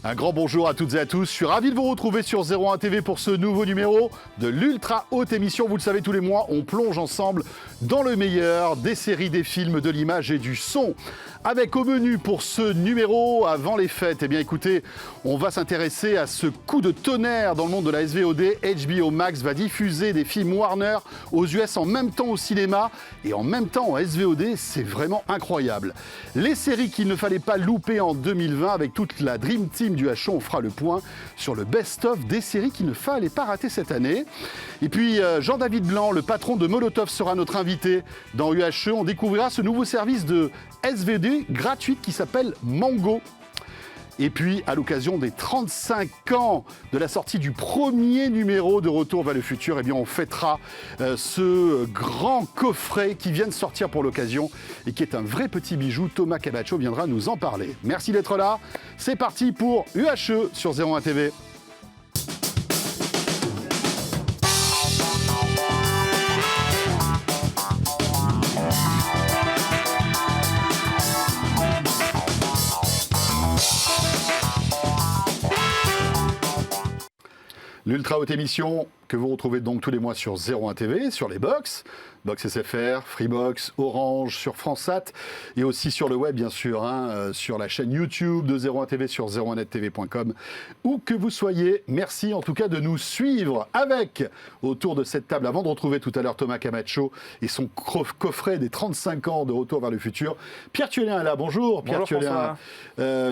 Un grand bonjour à toutes et à tous. Je suis ravi de vous retrouver sur 01 TV pour ce nouveau numéro de l'ultra haute émission. Vous le savez, tous les mois, on plonge ensemble dans le meilleur des séries, des films, de l'image et du son. Avec au menu pour ce numéro, avant les fêtes, eh bien écoutez, on va s'intéresser à ce coup de tonnerre dans le monde de la SVOD. HBO Max va diffuser des films Warner aux US en même temps au cinéma et en même temps en SVOD. C'est vraiment incroyable. Les séries qu'il ne fallait pas louper en 2020 avec toute la Dream Team du HO, on fera le point sur le best-of des séries qu'il ne fallait pas rater cette année. Et puis Jean-David Blanc, le patron de Molotov, sera notre invité dans UHE. On découvrira ce nouveau service de SVOD gratuite qui s'appelle Mango. Et puis, à l'occasion des 35 ans de la sortie du premier numéro de Retour vers le futur, eh bien, on fêtera ce grand coffret qui vient de sortir pour l'occasion et qui est un vrai petit bijou. Thomas Camacho viendra nous en parler. Merci d'être là. C'est parti pour UHE sur 01 TV. L'ultra haute émission que vous retrouvez donc tous les mois sur 01 TV, sur les box SFR, Freebox, Orange, sur FranceSat et aussi sur le web bien sûr, sur la chaîne YouTube de 01 TV, sur 01nettv.com, où que vous soyez. Merci en tout cas de nous suivre avec, autour de cette table, avant de retrouver tout à l'heure Thomas Camacho et son coffret des 35 ans de Retour vers le futur. Pierre Thuélien est là, bonjour Pierre Thuélien.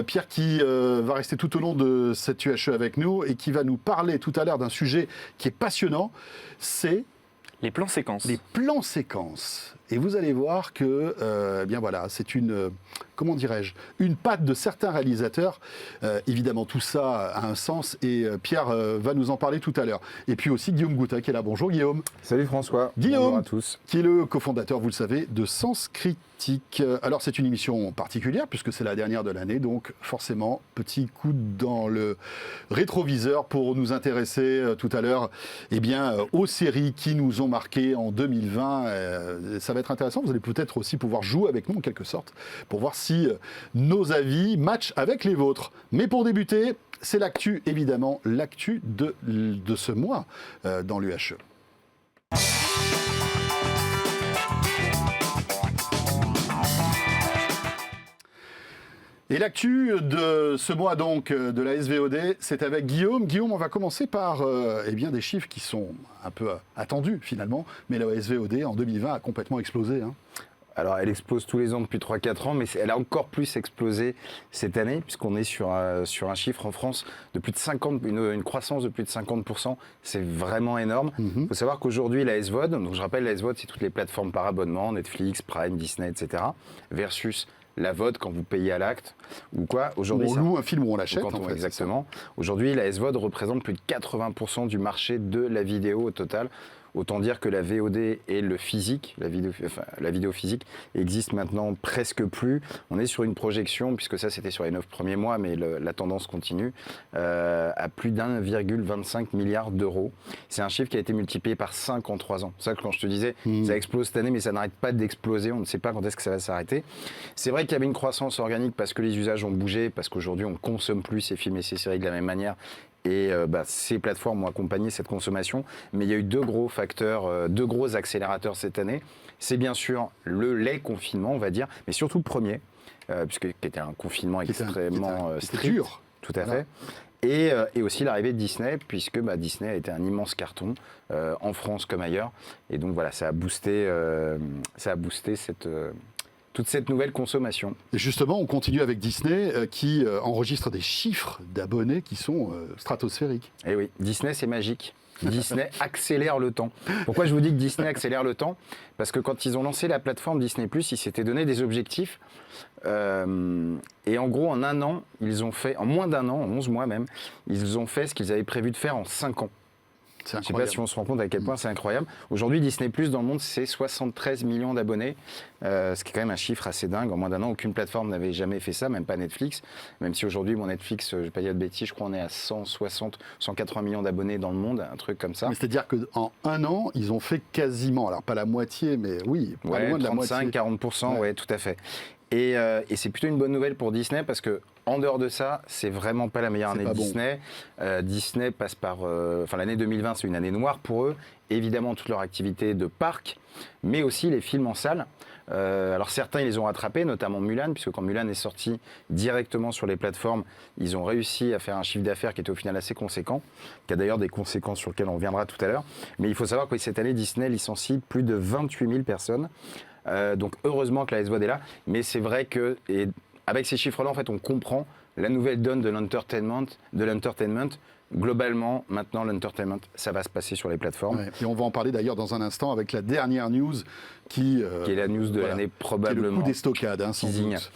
Pierre qui va rester tout au long de cette UHE avec nous et qui va nous parler tout à l'heure d'un sujet qui est passionnant, c'est les plans séquences. Les plans séquences. Et vous allez voir que, bien voilà, c'est une, comment dirais-je, une patte de certains réalisateurs. Évidemment, tout ça a un sens et Pierre va nous en parler tout à l'heure. Et puis aussi Guillaume Gouta qui est là. Bonjour Guillaume. Salut François. Guillaume, bonjour à tous. Qui est le cofondateur, vous le savez, de Sens Critique. Alors c'est une émission particulière puisque c'est la dernière de l'année, donc forcément petit coup dans le rétroviseur pour nous intéresser tout à l'heure, eh bien aux séries qui nous ont marqué en 2020. Ça va être intéressant. Vous allez peut-être aussi pouvoir jouer avec nous en quelque sorte pour voir si nos avis matchent avec les vôtres. Mais pour débuter, c'est l'actu, évidemment, l'actu de ce mois dans l'UHE. Et l'actu de ce mois donc de la SVOD, c'est avec Guillaume. Guillaume, on va commencer par eh bien, des chiffres qui sont un peu attendus finalement, mais la SVOD en 2020 a complètement explosé. Alors elle explose tous les ans depuis 3-4 ans, mais elle a encore plus explosé cette année, puisqu'on est sur un chiffre en France de plus de 50, une croissance de plus de 50%. C'est vraiment énorme. Il faut savoir qu'aujourd'hui la SVOD, donc je rappelle la SVOD c'est toutes les plateformes par abonnement, Netflix, Prime, Disney, etc. versus la VOD quand vous payez à l'acte ou quoi. Aujourd'hui, on loue un film ou on l'achète. Exactement. Aujourd'hui, la SVOD représente plus de 80% du marché de la vidéo au total. Autant dire que la VOD et le physique, la vidéo physique, existe maintenant presque plus. On est sur une projection, puisque ça c'était sur les 9 premiers mois, mais la tendance continue, à plus d'1,25 milliard d'euros. C'est un chiffre qui a été multiplié par 5 en 3 ans. C'est ça que quand je te disais, ça explose cette année, mais ça n'arrête pas d'exploser. On ne sait pas quand est-ce que ça va s'arrêter. C'est vrai qu'il y avait une croissance organique parce que les usages ont bougé, parce qu'aujourd'hui on ne consomme plus ces films et ces séries de la même manière. Et ces plateformes ont accompagné cette consommation. Mais il y a eu deux gros facteurs, deux gros accélérateurs cette année. C'est bien sûr les confinements, on va dire, mais surtout le premier, puisque qui était un confinement extrêmement strict. Dur. Tout à fait. Et aussi l'arrivée de Disney, puisque Disney a été un immense carton, en France comme ailleurs. Et donc voilà, ça a boosté toute cette nouvelle consommation. Et justement, on continue avec Disney qui enregistre des chiffres d'abonnés qui sont stratosphériques. Eh oui, Disney c'est magique. Disney accélère le temps. Pourquoi je vous dis que Disney accélère le temps ? Parce que quand ils ont lancé la plateforme Disney+, ils s'étaient donné des objectifs. Et en gros, en un an, ils ont fait, en moins d'un an, en 11 mois même, ils ont fait ce qu'ils avaient prévu de faire en 5 ans. Je ne sais pas si on se rend compte à quel point c'est incroyable. Aujourd'hui, Disney+, dans le monde, c'est 73 millions d'abonnés, ce qui est quand même un chiffre assez dingue. En moins d'un an, aucune plateforme n'avait jamais fait ça, même pas Netflix. Même si aujourd'hui, mon Netflix, je ne vais pas dire de bêtises, je crois qu'on est à 160, 180 millions d'abonnés dans le monde, un truc comme ça. C'est-à-dire qu'en un an, ils ont fait quasiment, alors pas la moitié, mais oui, pas loin de la moitié. 35-40%, ouais, tout à fait. Et c'est plutôt une bonne nouvelle pour Disney parce que en dehors de ça, c'est vraiment pas la meilleure année de Disney. Disney passe par, l'année 2020, c'est une année noire pour eux. Évidemment, toute leur activité de parc, mais aussi les films en salle. Alors certains, ils les ont rattrapés, notamment Mulan, puisque quand Mulan est sorti directement sur les plateformes, ils ont réussi à faire un chiffre d'affaires qui était au final assez conséquent, qui a d'ailleurs des conséquences sur lesquelles on reviendra tout à l'heure. Mais il faut savoir que cette année, Disney licencie plus de 28 000 personnes. Donc heureusement que la SVOD est là, mais c'est vrai que avec ces chiffres-là, en fait, on comprend la nouvelle donne de l'entertainment. Globalement, maintenant, l'entertainment, ça va se passer sur les plateformes. Ouais, et on va en parler d'ailleurs dans un instant avec la dernière news qui est la news de l'année probablement. Qui est le coût des stockades, sans doute.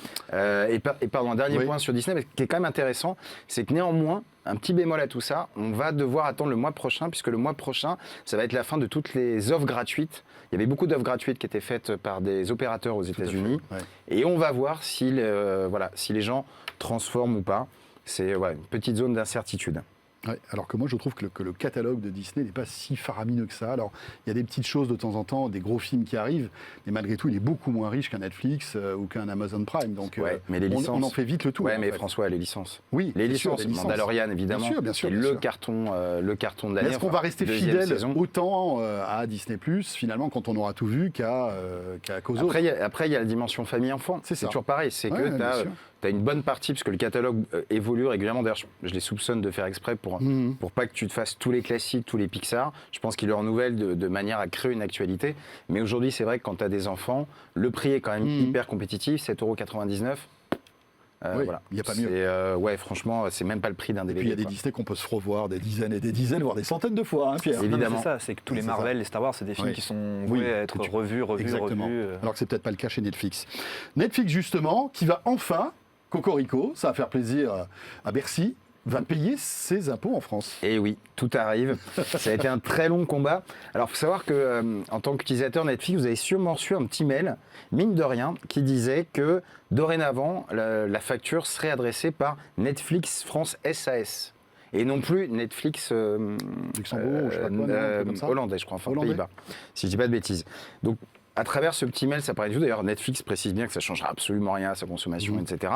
Pardon, un dernier point sur Disney, mais qui est quand même intéressant, c'est que néanmoins, un petit bémol à tout ça, on va devoir attendre le mois prochain, puisque le mois prochain, ça va être la fin de toutes les offres gratuites. Il y avait beaucoup d'offres gratuites qui étaient faites par des opérateurs aux États-Unis. Ouais. Et on va voir si les gens transforment ou pas. C'est une petite zone d'incertitude. Ouais, alors que moi je trouve que le catalogue de Disney n'est pas si faramineux que ça. Alors il y a des petites choses de temps en temps, des gros films qui arrivent, mais malgré tout il est beaucoup moins riche qu'un Netflix ou qu'un Amazon Prime. Donc mais les licences, on en fait vite le tour. Ouais, mais François, les licences. Oui, les licences. Mandalorian évidemment. Bien sûr. C'est le carton de l'année. Est-ce qu'on va rester fidèle autant à Disney Plus finalement quand on aura tout vu qu'à cause autre? Après il y a la dimension famille-enfant. C'est toujours pareil. C'est que tu as une bonne partie, parce que le catalogue évolue régulièrement. D'ailleurs, je les soupçonne de faire exprès pour pas que tu te fasses tous les classiques, tous les Pixar. Je pense qu'ils leur renouvellent de manière à créer une actualité. Mais aujourd'hui, c'est vrai que quand tu as des enfants, le prix est quand même hyper compétitif, 7,99 €. Voilà. Il n'y a pas mieux. Franchement, c'est même pas le prix d'un DVD. Et puis il y a des Disney qu'on peut se revoir des dizaines et des dizaines, voire des centaines de fois, hein, Pierre. Évidemment. C'est ça, c'est que tous les Marvel, les Star Wars, c'est des films qui sont voués à être revus. Exactement. Alors que c'est peut-être pas le cas chez Netflix. Netflix, justement, qui va enfin, cocorico, ça va faire plaisir à Bercy, va payer ses impôts en France. Et oui, tout arrive. Ça a été un très long combat. Alors, il faut savoir que en tant qu'utilisateur Netflix, vous avez sûrement reçu un petit mail, mine de rien, qui disait que dorénavant, la facture serait adressée par Netflix France SAS. Et non plus Netflix Luxembourg, je sais pas quoi, comme ça. Hollandais, je crois, enfin Pays-Bas, si je dis pas de bêtises. Donc, à travers ce petit mail, ça paraît tout. D'ailleurs, Netflix précise bien que ça ne changera absolument rien à sa consommation, etc.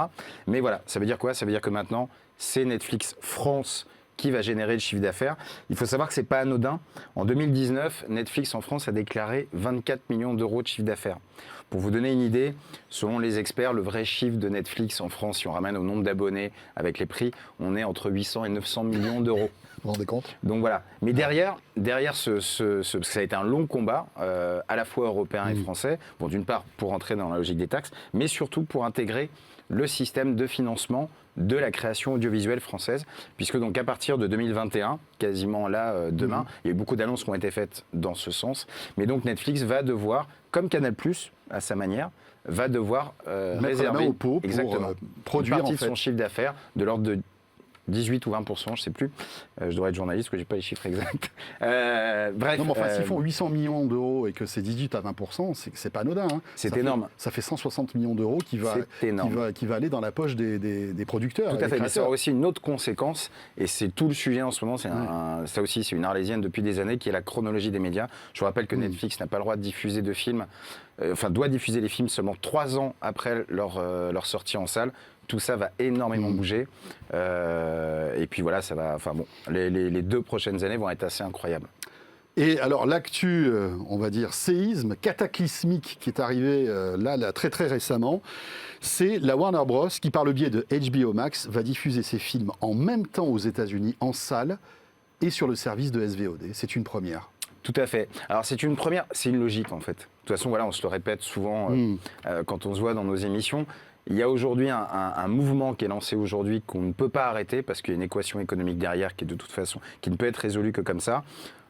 Mais voilà, ça veut dire quoi? Ça veut dire que maintenant, c'est Netflix France qui va générer le chiffre d'affaires. Il faut savoir que ce n'est pas anodin. En 2019, Netflix en France a déclaré 24 millions d'euros de chiffre d'affaires. Pour vous donner une idée, selon les experts, le vrai chiffre de Netflix en France, si on ramène au nombre d'abonnés avec les prix, on est entre 800 et 900 millions d'euros. Vous vous rendez compte? Donc voilà. Mais derrière parce que ça a été un long combat, à la fois européen et français. Bon, d'une part, pour entrer dans la logique des taxes, mais surtout pour intégrer le système de financement de la création audiovisuelle française, puisque donc à partir de 2021, quasiment là, demain, il y a eu beaucoup d'annonces qui ont été faites dans ce sens. Mais donc Netflix va devoir, comme Canal+, à sa manière, va devoir réserver la main au pot pour produire une partie de son chiffre d'affaires de l'ordre de 18 ou 20%, je ne sais plus. Je devrais être journaliste, parce que je n'ai pas les chiffres exacts. Bref. Non, mais enfin, s'ils font 800 millions d'euros et que c'est 18 à 20%, c'est pas anodin. Hein. C'est énorme. Ça fait 160 millions d'euros qui va aller dans la poche des producteurs. Tout à fait. Mais ça aura aussi une autre conséquence, et c'est tout le sujet en ce moment. Ça aussi, c'est une arlésienne depuis des années, qui est la chronologie des médias. Je vous rappelle que Netflix n'a pas le droit de diffuser de films, doit diffuser les films seulement 3 ans après leur sortie en salle. Tout ça va énormément bouger. Et puis voilà, ça va. Enfin bon, les 2 prochaines années vont être assez incroyables. Et alors l'actu, on va dire séisme cataclysmique qui est arrivé là très très récemment, c'est la Warner Bros qui, par le biais de HBO Max, va diffuser ses films en même temps aux États-Unis en salle et sur le service de SVOD. C'est une première. Tout à fait. Alors c'est une première, c'est une logique en fait. De toute façon, voilà, on se le répète souvent quand on se voit dans nos émissions. Il y a aujourd'hui un mouvement qui est lancé aujourd'hui qu'on ne peut pas arrêter parce qu'il y a une équation économique derrière qui est de toute façon qui ne peut être résolue que comme ça.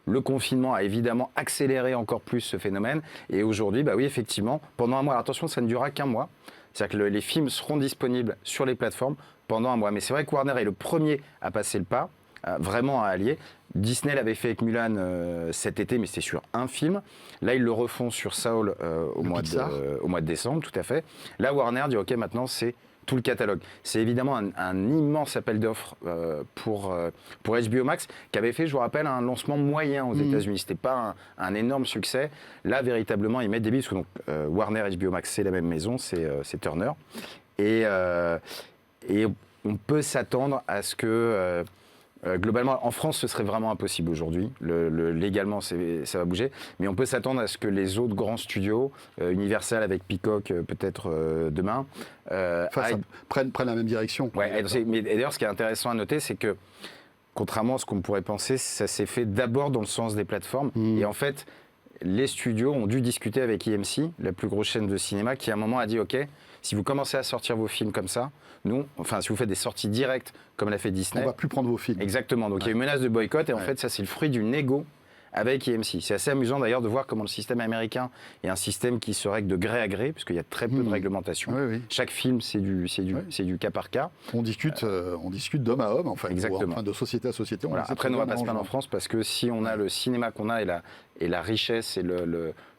Le confinement a évidemment accéléré encore plus ce phénomène et aujourd'hui, oui, effectivement, pendant un mois. Alors attention, ça ne durera qu'un mois. C'est-à-dire que les films seront disponibles sur les plateformes pendant un mois. Mais c'est vrai que Warner est le premier à passer le pas, vraiment à allier. Disney l'avait fait avec Mulan cet été, mais c'était sur un film. Là, ils le refont sur Saul au mois de décembre, tout à fait. Là, Warner dit, OK, maintenant, c'est tout le catalogue. C'est évidemment un immense appel d'offres pour HBO Max, qui avait fait, je vous rappelle, un lancement moyen aux États-Unis. C'était pas un énorme succès. Là, véritablement, ils mettent des billes, parce que donc, Warner HBO Max, c'est la même maison, c'est Turner. Et on peut s'attendre à ce que... globalement, en France, ce serait vraiment impossible aujourd'hui. Légalement, ça va bouger. Mais on peut s'attendre à ce que les autres grands studios, Universal avec Peacock peut-être demain, prennent la même direction. Ouais, et d'ailleurs, ce qui est intéressant à noter, c'est que, contrairement à ce qu'on pourrait penser, ça s'est fait d'abord dans le sens des plateformes. Et en fait, les studios ont dû discuter avec EMC, la plus grosse chaîne de cinéma, qui à un moment a dit « Ok, si vous commencez à sortir vos films comme ça, si vous faites des sorties directes comme l'a fait Disney... On va plus prendre vos films. » Exactement. Donc il y a eu menace de boycott et en fait, ça, c'est le fruit du négo avec EMC. C'est assez amusant d'ailleurs de voir comment le système américain est un système qui se règle de gré à gré, puisqu'il y a très peu de réglementation. Oui. Chaque film, c'est du cas par cas. On discute d'homme à homme, Exactement. De société à société. Voilà. Après, on ne va pas se plaindre en France, parce que si on a le cinéma qu'on a et la richesse et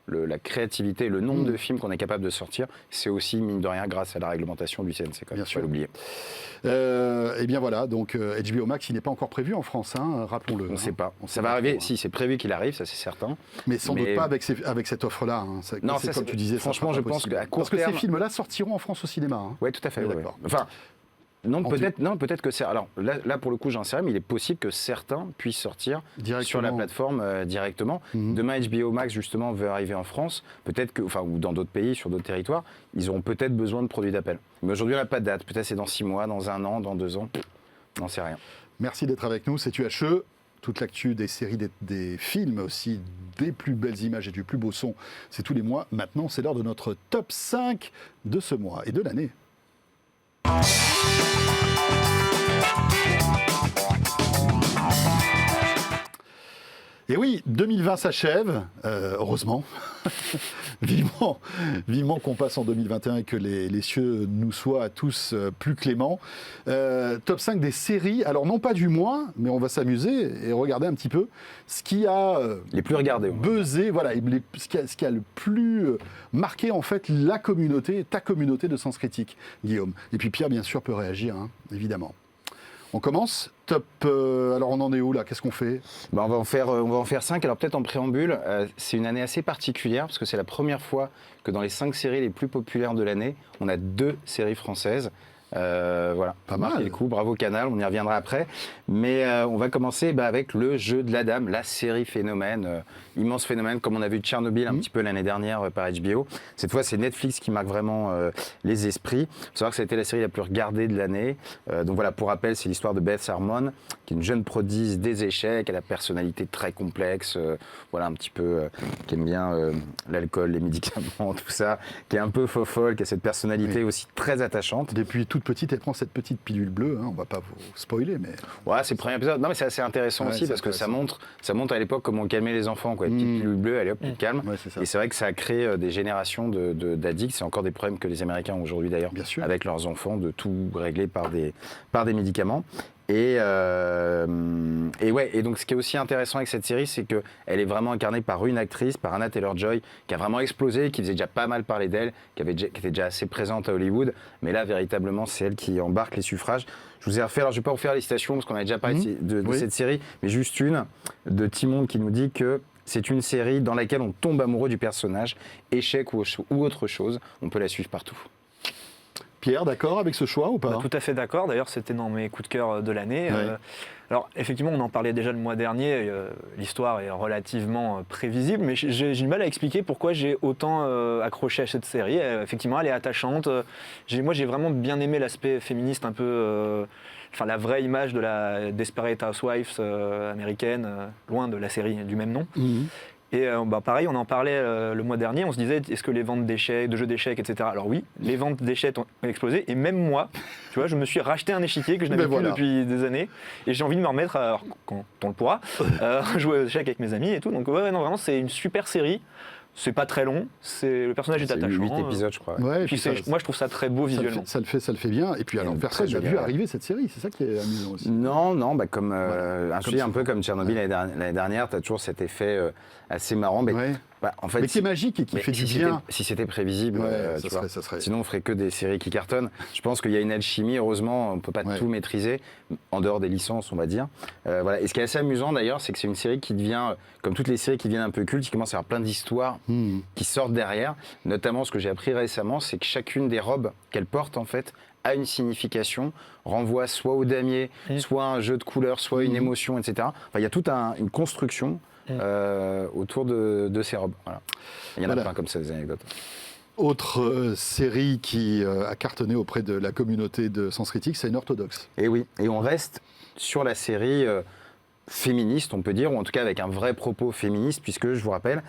la créativité, le nombre de films qu'on est capable de sortir, c'est aussi, mine de rien, grâce à la réglementation du CNC. Bien sûr. Pas l'oublier. Et bien voilà, donc HBO Max, il n'est pas encore prévu en France, rappelons-le. On ne sait pas. Ça va arriver, si c'est prévu qu'il arrive, ça c'est certain. Mais sans doute pas avec cette offre-là. Non, c'est comme tu disais. Franchement, je pense qu'à court terme... Parce que ces terme... films-là sortiront en France au cinéma. Oui, tout à fait. Ouais. Enfin, peut-être que c'est... Alors là, pour le coup, j'en sais rien, mais il est possible que certains puissent sortir sur la plateforme directement. Demain, HBO Max, justement, veut arriver en France. Peut-être que, ou dans d'autres pays, sur d'autres territoires, ils auront peut-être besoin de produits d'appel. Mais aujourd'hui, on n'a pas de date. Peut-être c'est dans 6 mois, dans 1 an, dans 2 ans. On n'en sait rien. Merci d'être avec nous. C'est UHE. Toute l'actu des séries, des films aussi, des plus belles images et du plus beau son, c'est tous les mois. Maintenant, c'est l'heure de notre top 5 de ce mois et de l'année. Et oui, 2020 s'achève, heureusement. vivement qu'on passe en 2021 et que les cieux nous soient à tous plus cléments. Top 5 des séries, alors non pas du mois, mais on va s'amuser et regarder un petit peu ce qui a les plus regardés, buzzé, voilà, ce qui a le plus marqué en fait ta communauté de Sens Critique, Guillaume. Et puis Pierre, bien sûr, peut réagir, évidemment. On commence. Top. Alors on en est où là? Qu'est-ce qu'on fait? On va en faire 5. Alors peut-être en préambule, c'est une année assez particulière parce que c'est la première fois que dans les 5 séries les plus populaires de l'année, on a 2 séries françaises. Voilà, pas mal. Le coup, bravo Canal, on y reviendra après. Mais on va commencer avec Le Jeu de la Dame, la série phénomène, immense phénomène, comme on a vu Tchernobyl un petit peu l'année dernière par HBO. Cette fois, c'est Netflix qui marque vraiment les esprits. Il faut savoir que ça a été la série la plus regardée de l'année. Donc voilà, pour rappel, c'est l'histoire de Beth Harmon, qui est une jeune prodige des échecs, elle a la personnalité très complexe, voilà, un petit peu, qui aime bien l'alcool, les médicaments, tout ça, qui est un peu fofolle, qui a cette personnalité aussi très attachante. Depuis toute petite, elle prend cette petite pilule bleue, on va pas vous spoiler, mais... Ouais, c'est le premier épisode. Non, mais c'est assez intéressant aussi, parce que ça montre à l'époque comment on calmait les enfants, quoi. Une petite pilule bleue, allez hop, tu te calmes. Ouais, et c'est vrai que ça a créé des générations d'addicts. C'est encore des problèmes que les Américains ont aujourd'hui d'ailleurs, avec leurs enfants, de tout régler par des médicaments. Et donc ce qui est aussi intéressant avec cette série, c'est qu'elle est vraiment incarnée par une actrice, par Anna Taylor-Joy, qui a vraiment explosé, qui faisait déjà pas mal parler d'elle, qui était déjà assez présente à Hollywood, mais là véritablement c'est elle qui embarque les suffrages. Je vous ai refait, alors je vais pas vous faire les citations parce qu'on a déjà parlé de cette série, mais juste une de Timon qui nous dit que c'est une série dans laquelle on tombe amoureux du personnage, échec ou autre chose, on peut la suivre partout. Pierre, d'accord avec ce choix ou pas? Tout à fait d'accord, d'ailleurs c'était dans mes coups de cœur de l'année. Alors effectivement on en parlait déjà le mois dernier, l'histoire est relativement prévisible, mais j'ai du mal à expliquer pourquoi j'ai autant accroché à cette série. Effectivement elle est attachante, moi j'ai vraiment bien aimé l'aspect féministe un peu... la vraie image de la Desperate Housewives américaine, loin de la série du même nom. Et pareil, on en parlait le mois dernier, on se disait, est-ce que les ventes de jeux d'échecs, etc. Alors oui, les ventes d'échecs ont explosé, et même moi, tu vois, je me suis racheté un échiquier que je n'avais plus depuis des années, et j'ai envie de me remettre, alors, quand on le pourra, jouer aux échecs avec mes amis et tout. Donc non, vraiment, c'est une super série. C'est pas très long, le personnage est attachant. 8 épisodes, je crois. Ouais, puis moi, je trouve ça très beau visuellement. Ça le fait bien. Et puis, alors, personne n'a vu arriver cette série. C'est ça qui est amusant aussi. Non, un peu comme Tchernobyl l'année dernière, tu as toujours cet effet assez marrant. Mais En fait, mais qui est magique et qui fait du bien. Si c'était prévisible, ça serait... Sinon on ferait que des séries qui cartonnent. Je pense qu'il y a une alchimie, heureusement, on ne peut pas tout maîtriser, en dehors des licences, on va dire. Voilà. Et ce qui est assez amusant d'ailleurs, c'est que c'est une série qui devient, comme toutes les séries qui deviennent un peu cultes, il commence à y avoir plein d'histoires qui sortent derrière. Notamment, ce que j'ai appris récemment, c'est que chacune des robes qu'elle porte, en fait, a une signification, renvoie soit au damier, soit un jeu de couleurs, soit une émotion, etc. Enfin, il y a toute une construction autour de ces robes. Voilà. Il y en a plein comme ça, des anecdotes. Autre série qui a cartonné auprès de la communauté de Sens Critique, c'est Unorthodox. Et oui, et on reste sur la série féministe, on peut dire, ou en tout cas avec un vrai propos féministe, puisque, je vous rappelle,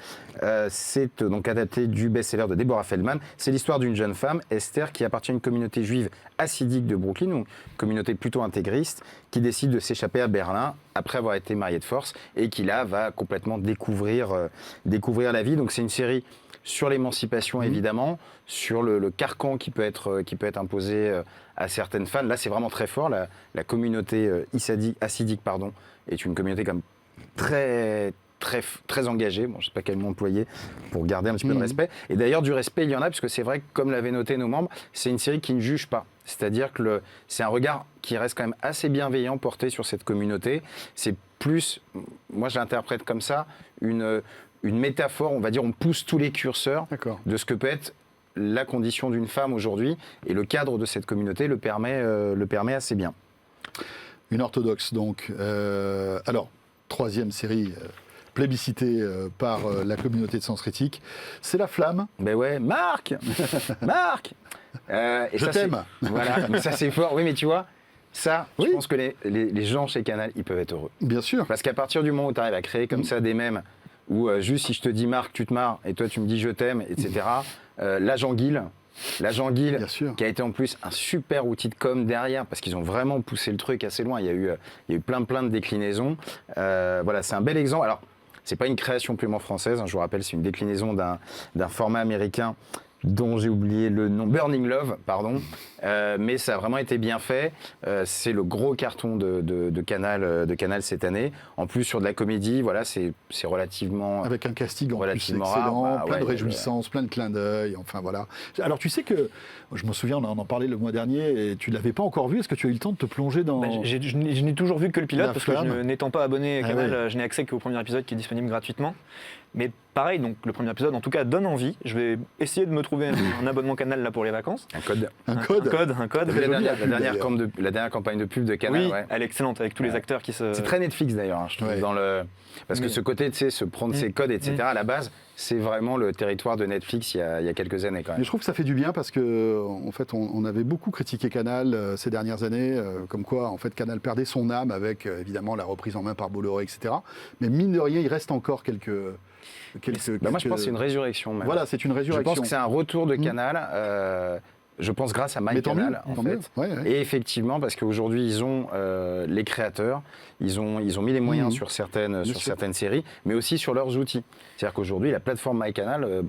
c'est donc adapté du best-seller de Deborah Feldman. C'est l'histoire d'une jeune femme, Esther, qui appartient à une communauté juive hassidique de Brooklyn, donc communauté plutôt intégriste, qui décide de s'échapper à Berlin après avoir été mariée de force, et qui là va complètement découvrir la vie. Donc c'est une série sur l'émancipation, évidemment, sur le carcan qui peut être imposé à certaines femmes. Là, c'est vraiment très fort. La communauté hassidique, est une communauté comme très engagée. Bon, je ne sais pas quel mot employer pour garder un petit peu de respect. Et d'ailleurs, du respect, il y en a, puisque c'est vrai que, comme l'avaient noté nos membres, c'est une série qui ne juge pas. C'est-à-dire que c'est un regard qui reste quand même assez bienveillant porté sur cette communauté. C'est plus, moi je l'interprète comme ça, une métaphore, on va dire, on pousse tous les curseurs de ce que peut être la condition d'une femme aujourd'hui, et le cadre de cette communauté le permet assez bien. Unorthodox, donc. Alors, troisième série plébiscitée par la communauté de Sens Critique, c'est La Flamme. Ben ouais, Marc et je t'aime. Voilà, mais ça c'est fort. Oui, mais tu vois, ça, je pense que les gens chez Canal, ils peuvent être heureux. Bien sûr. Parce qu'à partir du moment où tu arrives à créer comme ça des mèmes, où juste si je te dis Marc, tu te marres, et toi tu me dis je t'aime, etc. L'agent Guil, qui a été en plus un super outil de com derrière, parce qu'ils ont vraiment poussé le truc assez loin. Il y a eu plein de déclinaisons. Voilà, c'est un bel exemple. Alors, c'est pas une création purement française, hein, je vous rappelle, c'est une déclinaison d'un format américain dont j'ai oublié le nom, Burning Love, pardon, mais ça a vraiment été bien fait. C'est le gros carton de Canal cette année. En plus, sur de la comédie, voilà, c'est relativement... Avec un casting en plus relativement excellent, rare, plein de réjouissances, plein de clins d'œil, enfin voilà. Alors tu sais que, je me souviens, on en parlait le mois dernier, et tu ne l'avais pas encore vu, est-ce que tu as eu le temps de te plonger dans... Je n'ai toujours vu que le pilote, parce que n'étant pas abonné à Canal, je n'ai accès qu'au premier épisode qui est disponible gratuitement. Mais pareil, donc le premier épisode, en tout cas, donne envie. Je vais essayer de me trouver un abonnement Canal là pour les vacances. Un code. La dernière campagne de pub de Canal. Oui, elle est excellente avec tous les acteurs qui se... C'est très Netflix d'ailleurs, hein, je trouve. Parce que ce côté, tu sais, se prendre ses codes, etc. À la base, c'est vraiment le territoire de Netflix il y a quelques années quand même. Mais je trouve que ça fait du bien parce que, en fait, on avait beaucoup critiqué Canal ces dernières années, comme quoi, en fait, Canal perdait son âme avec, évidemment, la reprise en main par Bolloré, etc. Mais mine de rien, il reste encore quelques... Moi, je pense que c'est une résurrection. Même. Voilà, c'est une résurrection. Je pense que c'est un retour de Canal. Je pense grâce à MyCanal, en fait. Et effectivement, parce qu'aujourd'hui, ils ont les créateurs, ils ont mis les moyens sur certaines séries, mais aussi sur leurs outils. C'est-à-dire qu'aujourd'hui, la plateforme MyCanal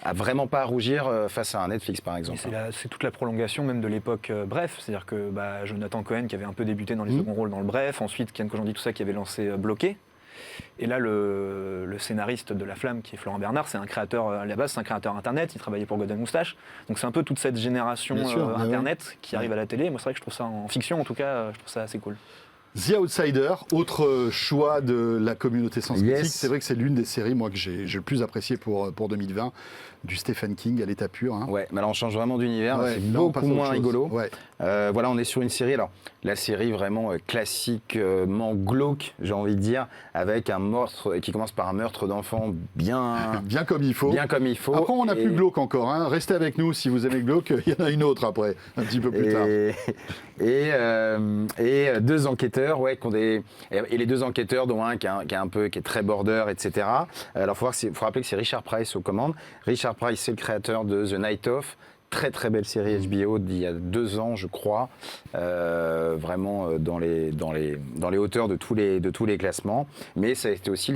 a vraiment pas à rougir face à un Netflix, par exemple. C'est toute la prolongation même de l'époque Bref. C'est-à-dire que Jonathan Cohen, qui avait un peu débuté dans les seconds rôles dans le Bref, ensuite Kian Kojandi, tout ça, qui avait lancé Bloqué. Et là, le scénariste de La Flamme, qui est Florent Bernard, c'est un créateur, à la base, c'est un créateur Internet, il travaillait pour Golden Moustache. Donc c'est un peu toute cette génération Internet qui arrive à la télé. Moi, c'est vrai que je trouve ça, en fiction en tout cas, je trouve ça assez cool. The Outsider, autre choix de la communauté Sens Critique. C'est vrai que c'est l'une des séries, moi, que j'ai le plus apprécié pour 2020, du Stephen King à l'état pur. Hein. Ouais, mais là, on change vraiment d'univers, c'est beaucoup moins rigolo. Ouais. Voilà, on est sur une série, alors, la série vraiment classiquement glauque, j'ai envie de dire, avec un meurtre qui commence par un meurtre d'enfant bien comme il faut. Bien comme il faut. Après, on a plus glauque encore. Hein. Restez avec nous si vous aimez glauque. Il y en a une autre après, un petit peu plus tard. Et deux enquêteurs, et les deux enquêteurs, dont un qui est très border, etc. Alors, faut rappeler que c'est Richard Price aux commandes. Richard Price, c'est le créateur de The Night Of. Très très belle série HBO d'il y a 2 ans, je crois, vraiment dans les hauteurs de tous les classements. Mais ça a été aussi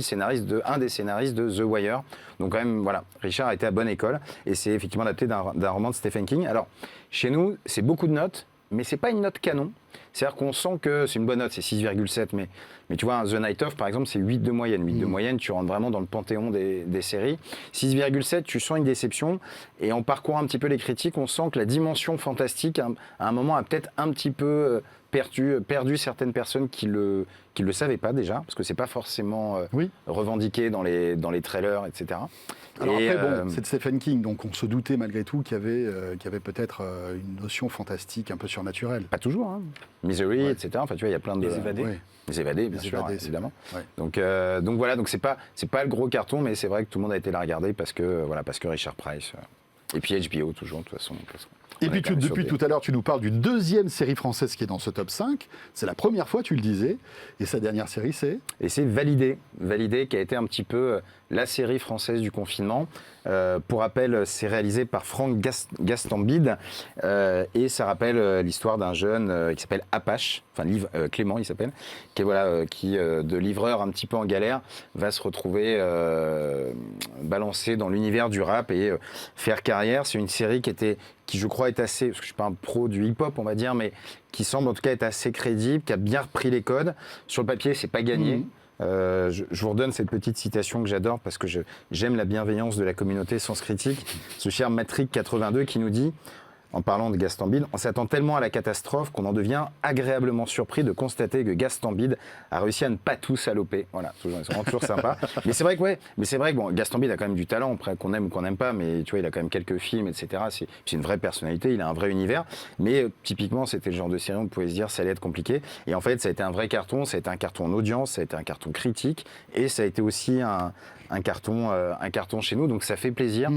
un des scénaristes de The Wire. Donc quand même, voilà, Richard a été à bonne école et c'est effectivement adapté d'un roman de Stephen King. Alors chez nous, c'est beaucoup de notes, mais c'est pas une note canon. C'est-à-dire qu'on sent que c'est une bonne note, c'est 6,7, mais tu vois, The Night Of, par exemple, c'est 8 de moyenne. 8 de moyenne, tu rentres vraiment dans le panthéon des séries. 6,7, tu sens une déception. Et en parcourant un petit peu les critiques, on sent que la dimension fantastique, à un moment, a peut-être un petit peu perdu certaines personnes qui le savaient pas déjà, parce que c'est pas forcément revendiqué dans les trailers, etc. Alors après, bon, c'est de Stephen King, donc on se doutait malgré tout qu'il y avait peut-être une notion fantastique un peu surnaturelle. Pas toujours, hein. Misery, etc. Enfin, tu vois, il y a plein de... Les évadés. Oui. Les évadés, bien sûr, évidemment. Ouais. Donc voilà, donc c'est pas le gros carton, mais c'est vrai que tout le monde a été la regarder parce que Richard Price. Et puis HBO, toujours, de toute façon. Et puis depuis tout à l'heure, tu nous parles d'une deuxième série française qui est dans ce top 5. C'est la première fois, tu le disais. Et sa dernière série, c'est ? Et c'est Validé, qui a été un petit peu la série française du confinement. Pour rappel, c'est réalisé par Franck Gastambide. Et ça rappelle l'histoire d'un jeune qui s'appelle Apache, enfin Clément il s'appelle, qui de livreur un petit peu en galère, va se retrouver balancé dans l'univers du rap et faire carrière. C'est une série qui je crois est assez, parce que je suis pas un pro du hip-hop on va dire, mais qui semble en tout cas être assez crédible, qui a bien repris les codes. Sur le papier, c'est pas gagné. Je vous redonne cette petite citation que j'adore parce que j'aime la bienveillance de la communauté Sens Critique. Ce cher Matrick82 qui nous dit, en parlant de Gastambide, on s'attend tellement à la catastrophe qu'on en devient agréablement surpris de constater que Gastambide a réussi à ne pas tout saloper. Voilà, c'est vraiment toujours sympa. Mais c'est vrai que bon, Gastambide a quand même du talent, après qu'on aime ou qu'on n'aime pas, mais tu vois, il a quand même quelques films, etc. C'est une vraie personnalité, il a un vrai univers. Mais typiquement, c'était le genre de série où on pouvait se dire ça allait être compliqué. Et en fait, ça a été un vrai carton, ça a été un carton en audience, ça a été un carton critique, et ça a été aussi un carton chez nous, donc ça fait plaisir,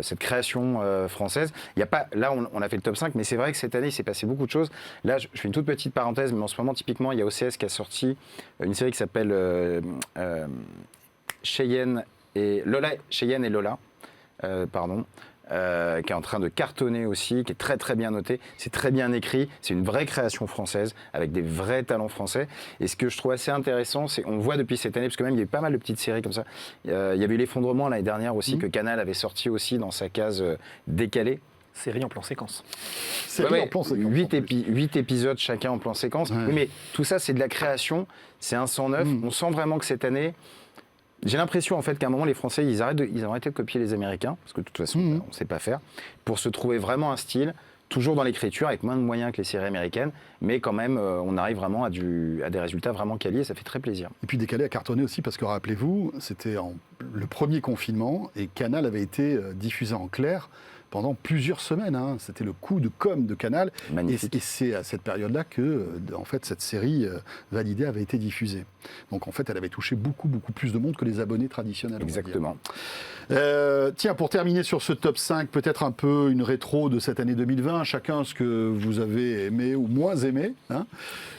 cette création française. Il y a pas, là, on a fait le top 5, mais c'est vrai que cette année, il s'est passé beaucoup de choses. Là, je fais une toute petite parenthèse, mais en ce moment, typiquement, il y a OCS qui a sorti une série qui s'appelle Cheyenne et Lola, qui est en train de cartonner aussi, qui est très très bien noté, c'est très bien écrit, c'est une vraie création française, avec des vrais talents français. Et ce que je trouve assez intéressant, c'est on voit depuis cette année, parce que même il y a eu pas mal de petites séries comme ça, il y avait eu l'effondrement l'année dernière aussi, que Canal avait sorti aussi dans sa case décalée. Série en plan séquence. En plan séquence. 8 épisodes chacun en plan séquence. Oui, mais tout ça, c'est de la création, c'est un sang neuf. On sent vraiment que cette année, j'ai l'impression en fait qu'à un moment, les Français, ils ont arrêté de copier les Américains, parce que de toute façon, on ne sait pas faire, pour se trouver vraiment un style, toujours dans l'écriture, avec moins de moyens que les séries américaines, mais quand même, on arrive vraiment à des résultats vraiment quali, et ça fait très plaisir. Et puis Décalé a cartonné aussi, parce que rappelez-vous, c'était le premier confinement, et Canal avait été diffusé en clair pendant plusieurs semaines. C'était le coup de com' de Canal. Magnifique. Et c'est à cette période-là que, en fait, cette série Validée avait été diffusée. Donc, en fait, elle avait touché beaucoup, beaucoup plus de monde que les abonnés traditionnels. Exactement. Tiens, pour terminer sur ce top 5, peut-être un peu une rétro de cette année 2020, chacun ce que vous avez aimé ou moins aimé.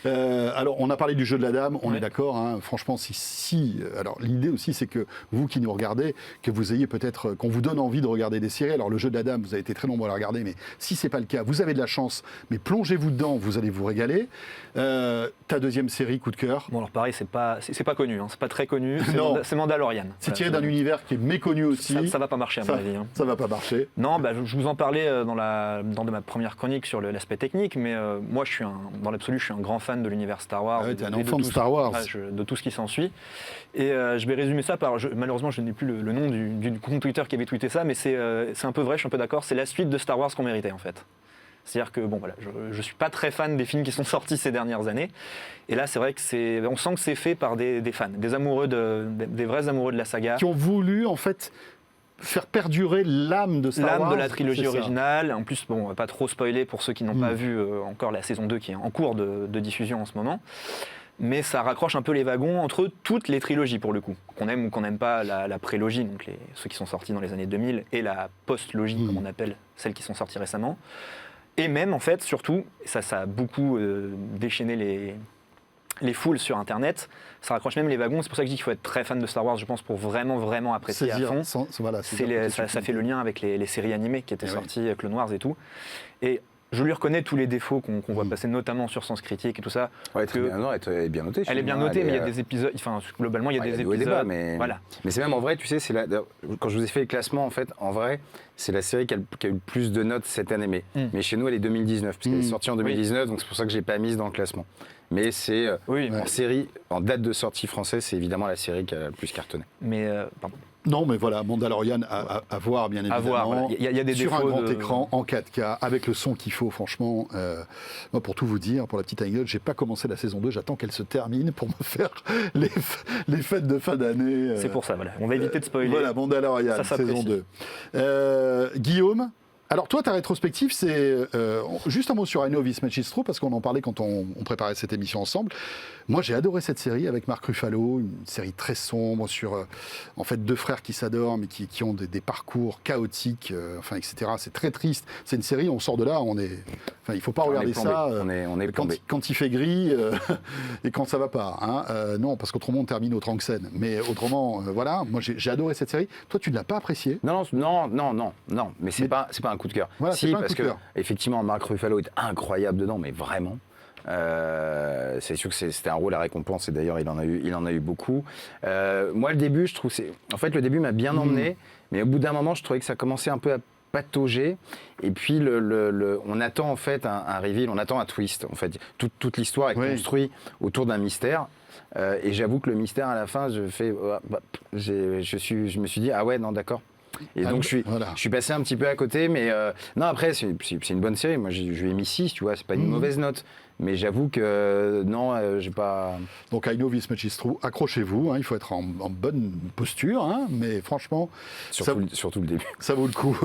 Alors, on a parlé du jeu de la dame, on est d'accord. Franchement, alors, l'idée aussi, c'est que vous qui nous regardez, que vous ayez peut-être, qu'on vous donne envie de regarder des séries. Alors, le jeu de la dame, vous avez été très nombreux à la regarder, mais si c'est pas le cas, vous avez de la chance, mais plongez-vous dedans, vous allez vous régaler. Ta deuxième série, coup de cœur. Bon, alors pareil, c'est pas connu, c'est pas très connu, c'est Mandalorian. C'est tiré d'un univers qui est méconnu aussi. Ça va pas marcher à mon avis. Ça va pas marcher. Non, je vous en parlais dans ma première chronique sur l'aspect technique, mais moi, dans l'absolu, je suis un grand fan de l'univers Star Wars. T'es un enfant de Star Wars. De tout ce qui s'ensuit. Et je vais résumer ça par, malheureusement, je n'ai plus le nom du compte Twitter qui avait tweeté ça, mais c'est un peu vrai, je suis un peu d'accord, c'est la suite de Star Wars qu'on méritait en fait. C'est-à-dire que je suis pas très fan des films qui sont sortis ces dernières années. Et là, c'est vrai que on sent que c'est fait par des fans, des amoureux des vrais amoureux de la saga. Qui ont voulu en fait faire perdurer l'âme de Star Wars. L'âme de la trilogie originale. En plus, on va pas trop spoiler pour ceux qui n'ont pas vu encore la saison 2 qui est en cours de diffusion en ce moment. Mais ça raccroche un peu les wagons entre toutes les trilogies pour le coup. Qu'on aime ou qu'on n'aime pas la prélogie, donc ceux qui sont sortis dans les années 2000, et la post-logie, comme on appelle celles qui sont sorties récemment. Et même, en fait, surtout, ça a beaucoup déchaîné les foules sur Internet, ça raccroche même les wagons. C'est pour ça que je dis qu'il faut être très fan de Star Wars, je pense, pour vraiment, vraiment apprécier à fond. Ça fait le lien avec les séries animées qui étaient sorties, Clone Wars et tout. Et je lui reconnais tous les défauts qu'on voit passer, notamment sur Sens Critique et tout ça. Ouais, très bien, non, elle est bien notée. Elle est bien notée, mais il y a des épisodes. Enfin, globalement, il y a des épisodes. Débat, mais voilà. Mais c'est même en vrai, tu sais, quand je vous ai fait les classements, en fait, en vrai, c'est la série qui a eu le plus de notes cette année. Mais chez nous, elle est 2019, puisqu'elle est sortie en 2019, donc c'est pour ça que je l'ai pas mise dans le classement. Mais c'est en série, en date de sortie française, c'est évidemment la série qui a le plus cartonné. Mais pardon. Non, mais voilà, Mandalorian à voir, bien évidemment. À voir, voilà. Il y a des sur défauts un grand écran, en 4K, avec le son qu'il faut, franchement. Moi, pour tout vous dire, pour la petite anecdote, j'ai pas commencé la saison 2, j'attends qu'elle se termine pour me faire les fêtes de fin d'année. C'est pour ça, voilà. On va éviter de spoiler. Voilà, Mandalorian, saison 2. Guillaume, alors toi, ta rétrospective, c'est juste un mot sur I Know This Much Is True, parce qu'on en parlait quand on préparait cette émission ensemble. Moi, j'ai adoré cette série avec Mark Ruffalo, une série très sombre sur en fait deux frères qui s'adorent, mais qui ont des parcours chaotiques, enfin, etc. C'est très triste. C'est une série, on sort de là, enfin, il faut pas regarder ça on est quand il fait gris et quand ça va pas. Hein. Non, parce qu'autrement, on termine au Tranxène. Mais autrement, voilà, moi, j'ai adoré cette série. Toi, tu ne l'as pas appréciée? Non, mais c'est pas un coup de cœur. Voilà, si, pas un parce coup de que cœur. effectivement, Mark Ruffalo est incroyable dedans, mais vraiment. C'est sûr que c'était un rôle à récompense et d'ailleurs il en a eu beaucoup. Moi le début, je trouve le début m'a bien emmené, mais au bout d'un moment je trouvais que ça commençait un peu à patauger et puis on attend en fait un reveal, on attend un twist en fait. Toute l'histoire est construite autour d'un mystère. Et j'avoue que le mystère à la fin, je me suis dit ah ouais non d'accord. Et donc je suis passé un petit peu à côté, mais non après c'est une bonne série. Moi je lui ai mis 6, tu vois, c'est pas une mauvaise note. Mais j'avoue que non, j'ai pas. Donc I Know This Much Is True, accrochez-vous, hein, il faut être en bonne posture, hein, mais franchement. Surtout le début. Ça vaut le coup.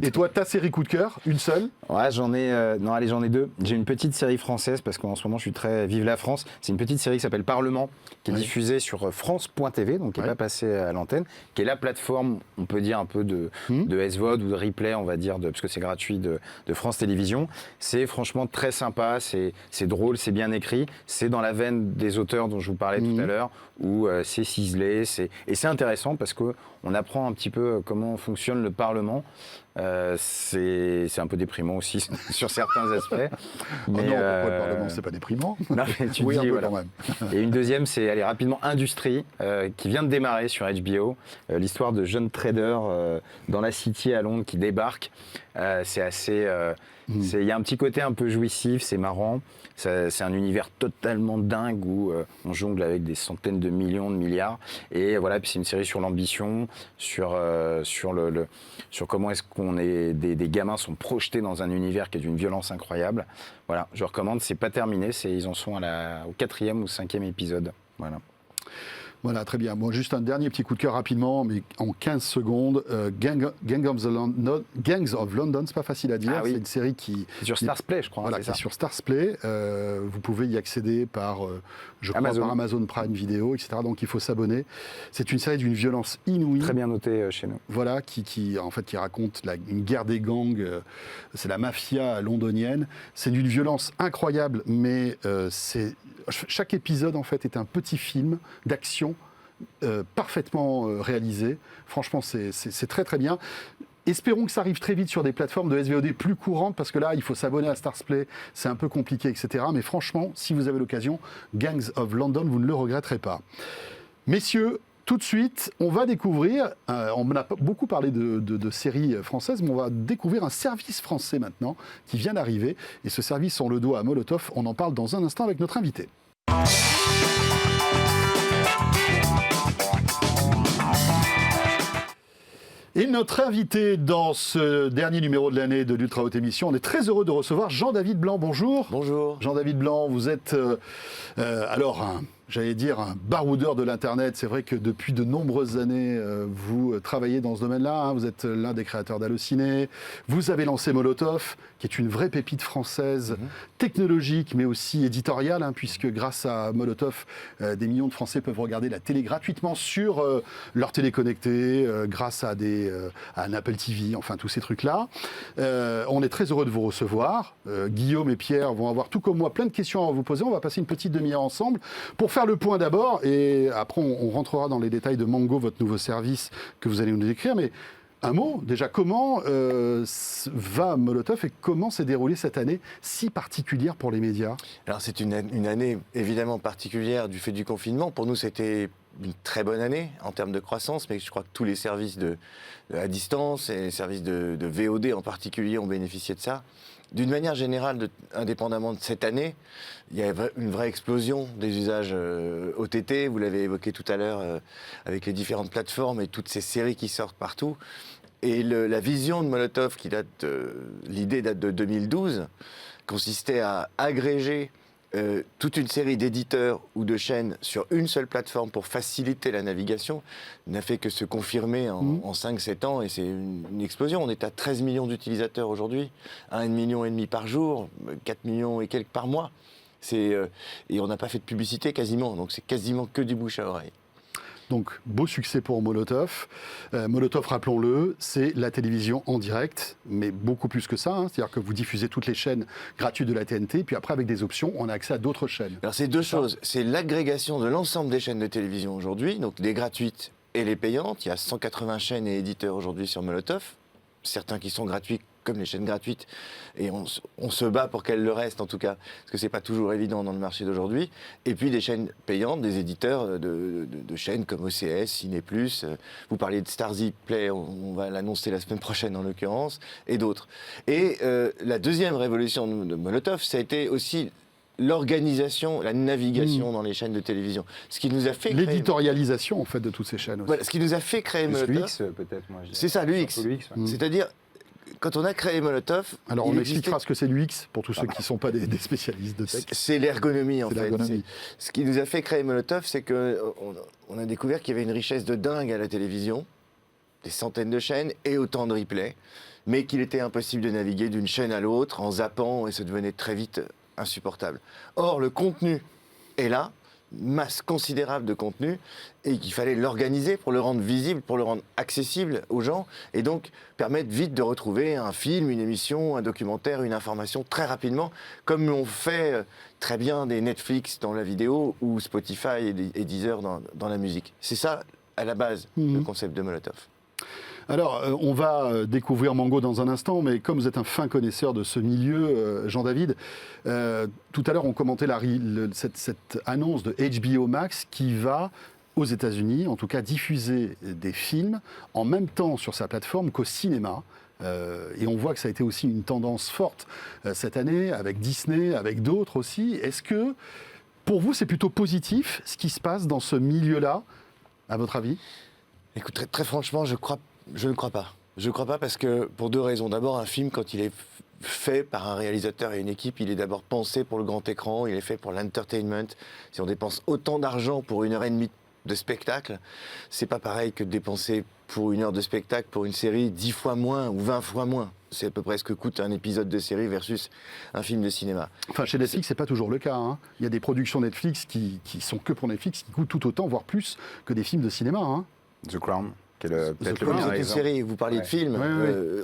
Et toi, ta série coup de cœur, une seule? Ouais, j'en ai deux. J'ai une petite série française, parce qu'en ce moment je suis très Vive la France. C'est une petite série qui s'appelle Parlement, qui est diffusée sur France.tv, donc qui n'est pas passée à l'antenne, qui est la plateforme, on peut dire un peu de SVOD ou de replay, on va dire, parce que c'est gratuit, de France Télévisions. C'est franchement très sympa, c'est drôle, c'est bien écrit, c'est dans la veine des auteurs dont je vous parlais tout à l'heure, où c'est ciselé, et c'est intéressant parce qu'on apprend un petit peu comment fonctionne le Parlement. C'est un peu déprimant aussi sur certains aspects. Mais non, pourquoi le Parlement, c'est pas déprimant? Non, mais tu dis, voilà. Quand même. Et une deuxième, c'est rapidement Industrie, qui vient de démarrer sur HBO. L'histoire de jeunes traders dans la City à Londres qui débarquent. C'est assez... il y a un petit côté un peu jouissif, c'est marrant. C'est un univers totalement dingue où on jongle avec des centaines de millions, de milliards. Et voilà, puis c'est une série sur l'ambition, sur comment est-ce qu'on est des gamins sont projetés dans un univers qui est d'une violence incroyable. Voilà, je recommande. C'est pas terminé, ils en sont au 4e ou 5e épisode. Voilà. Voilà, très bien. Bon, juste un dernier petit coup de cœur rapidement, mais en 15 secondes. Gangs of London, c'est pas facile à dire. Ah oui. C'est une série qui... C'est sur Starzplay, je crois. Voilà, qui est sur Starzplay. Vous pouvez y accéder par, par Amazon Prime Video, etc. Donc il faut s'abonner. C'est une série d'une violence inouïe. Très bien notée chez nous. Voilà, qui raconte une guerre des gangs. C'est la mafia londonienne. C'est d'une violence incroyable, mais chaque épisode en fait est un petit film d'action parfaitement réalisé. Franchement, c'est très très bien. Espérons que ça arrive très vite sur des plateformes de SVOD plus courantes, parce que là, il faut s'abonner à Starzplay, c'est un peu compliqué, etc. Mais franchement, si vous avez l'occasion, Gangs of London, vous ne le regretterez pas. Messieurs, tout de suite, on va découvrir, on a beaucoup parlé de séries françaises, mais on va découvrir un service français maintenant qui vient d'arriver. Et ce service, on le doit à Molotov. On en parle dans un instant avec notre invité. Et notre invité dans ce dernier numéro de l'année de l'Ultra Haute Émission, on est très heureux de recevoir Jean-David Blanc. Bonjour. Bonjour. Jean-David Blanc, vous êtes j'allais dire un baroudeur de l'Internet. C'est vrai que depuis de nombreuses années, vous travaillez dans ce domaine-là. Hein. Vous êtes l'un des créateurs d'Allociné. Vous avez lancé Molotov, qui est une vraie pépite française, technologique, mais aussi éditoriale, hein, puisque grâce à Molotov, des millions de Français peuvent regarder la télé gratuitement sur leur télé connectée, grâce à un Apple TV, enfin tous ces trucs-là. On est très heureux de vous recevoir. Guillaume et Pierre vont avoir, tout comme moi, plein de questions à vous poser. On va passer une petite demi-heure ensemble pour faire le point d'abord, et après on rentrera dans les détails de Mango, votre nouveau service que vous allez nous décrire. Mais Un mot, déjà, comment va Molotov et comment s'est déroulée cette année si particulière pour les médias? Alors c'est une année évidemment particulière du fait du confinement. Pour nous, c'était une très bonne année en termes de croissance, mais je crois que tous les services à distance et les services de VOD en particulier ont bénéficié de ça. D'une manière générale, indépendamment de cette année, il y a une vraie explosion des usages OTT, vous l'avez évoqué tout à l'heure, avec les différentes plateformes et toutes ces séries qui sortent partout. Et la vision de Molotov, l'idée date de 2012, consistait à agréger toute une série d'éditeurs ou de chaînes sur une seule plateforme pour faciliter la navigation, n'a fait que se confirmer en 5-7 ans, et c'est une explosion. On est à 13 millions d'utilisateurs aujourd'hui, 1,5 million par jour, 4 millions et quelques par mois. Et on n'a pas fait de publicité quasiment, donc c'est quasiment que du bouche à oreille. Donc, beau succès pour Molotov. Molotov, rappelons-le, c'est la télévision en direct, mais beaucoup plus que ça. C'est-à-dire que vous diffusez toutes les chaînes gratuites de la TNT, puis après, avec des options, on a accès à d'autres chaînes. Alors, c'est deux choses. C'est l'agrégation de l'ensemble des chaînes de télévision aujourd'hui, donc les gratuites et les payantes. Il y a 180 chaînes et éditeurs aujourd'hui sur Molotov. Certains qui sont gratuits, comme les chaînes gratuites, et on se bat pour qu'elles le restent en tout cas, parce que c'est pas toujours évident dans le marché d'aujourd'hui. Et puis des chaînes payantes, des éditeurs de chaînes comme OCS, Ciné+, vous parliez de Starzy Play, on va l'annoncer la semaine prochaine en l'occurrence, et d'autres. Et la deuxième révolution de Molotov, ça a été aussi l'organisation, la navigation dans les chaînes de télévision. Ce qui nous a fait l'éditorialisation en fait de toutes ces chaînes aussi. Voilà, ce qui nous a fait créer Molotov. L'UX peut-être, moi. C'est ça, l'UX. C'est-à-dire, quand on a créé Molotov... Alors on expliquera ce que c'est l'UX pour tous ceux qui ne sont pas des spécialistes de tech. C'est l'ergonomie en fait. Ce qui nous a fait créer Molotov, c'est qu'on a découvert qu'il y avait une richesse de dingue à la télévision, des centaines de chaînes et autant de replays, mais qu'il était impossible de naviguer d'une chaîne à l'autre en zappant, et ça devenait très vite insupportable. Or, le contenu est là, masse considérable de contenu, et qu'il fallait l'organiser pour le rendre visible, pour le rendre accessible aux gens, et donc permettre vite de retrouver un film, une émission, un documentaire, une information très rapidement, comme l'ont fait très bien des Netflix dans la vidéo ou Spotify et Deezer dans la musique. C'est ça, à la base, le concept de Molotov. Alors, on va découvrir Mango dans un instant, mais comme vous êtes un fin connaisseur de ce milieu, Jean-David, tout à l'heure on commentait cette annonce de HBO Max qui va, aux États-Unis, en tout cas, diffuser des films en même temps sur sa plateforme qu'au cinéma. Et on voit que ça a été aussi une tendance forte cette année, avec Disney, avec d'autres aussi. Est-ce que, pour vous, c'est plutôt positif ce qui se passe dans ce milieu-là, à votre avis ? Écoute, très franchement, je ne crois pas. Je ne crois pas parce que, pour deux raisons. D'abord, un film, quand il est fait par un réalisateur et une équipe, il est d'abord pensé pour le grand écran, il est fait pour l'entertainment. Si on dépense autant d'argent pour 1h30 de spectacle, c'est pas pareil que de dépenser pour 1 heure de spectacle pour une série 10 fois moins ou 20 fois moins. C'est à peu près ce que coûte un épisode de série versus un film de cinéma. Enfin, chez Netflix, c'est pas toujours le cas. Il y a des productions Netflix qui sont que pour Netflix, qui coûtent tout autant, voire plus, que des films de cinéma. The Crown. C'est une série, vous parliez de films,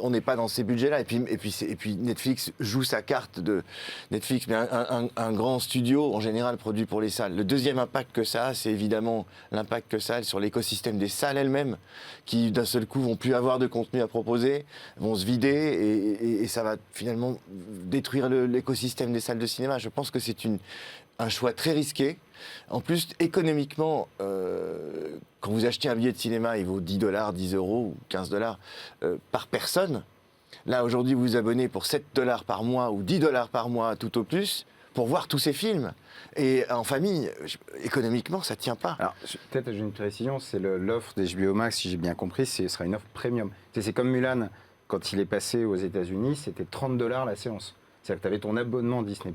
on n'est pas dans ces budgets-là. Et puis Netflix joue sa carte de Netflix, mais un grand studio en général produit pour les salles. Le deuxième impact que ça a, c'est évidemment l'impact que ça a sur l'écosystème des salles elles-mêmes, qui d'un seul coup vont plus avoir de contenu à proposer, vont se vider, et ça va finalement détruire l'écosystème des salles de cinéma. Je pense que c'est un choix très risqué. En plus, économiquement, quand vous achetez un billet de cinéma, il vaut 10 $, 10 € ou 15 $ par personne. Là, aujourd'hui, vous vous abonnez pour 7 $ par mois ou 10 $ par mois tout au plus pour voir tous ces films. Et en famille, économiquement, ça ne tient pas. Alors, peut-être j'ai une précision, c'est l'offre d'HBO Max, si j'ai bien compris, ce sera une offre premium. C'est comme Mulan, quand il est passé aux États-Unis, c'était 30 $ la séance. C'est-à-dire que tu avais ton abonnement Disney+,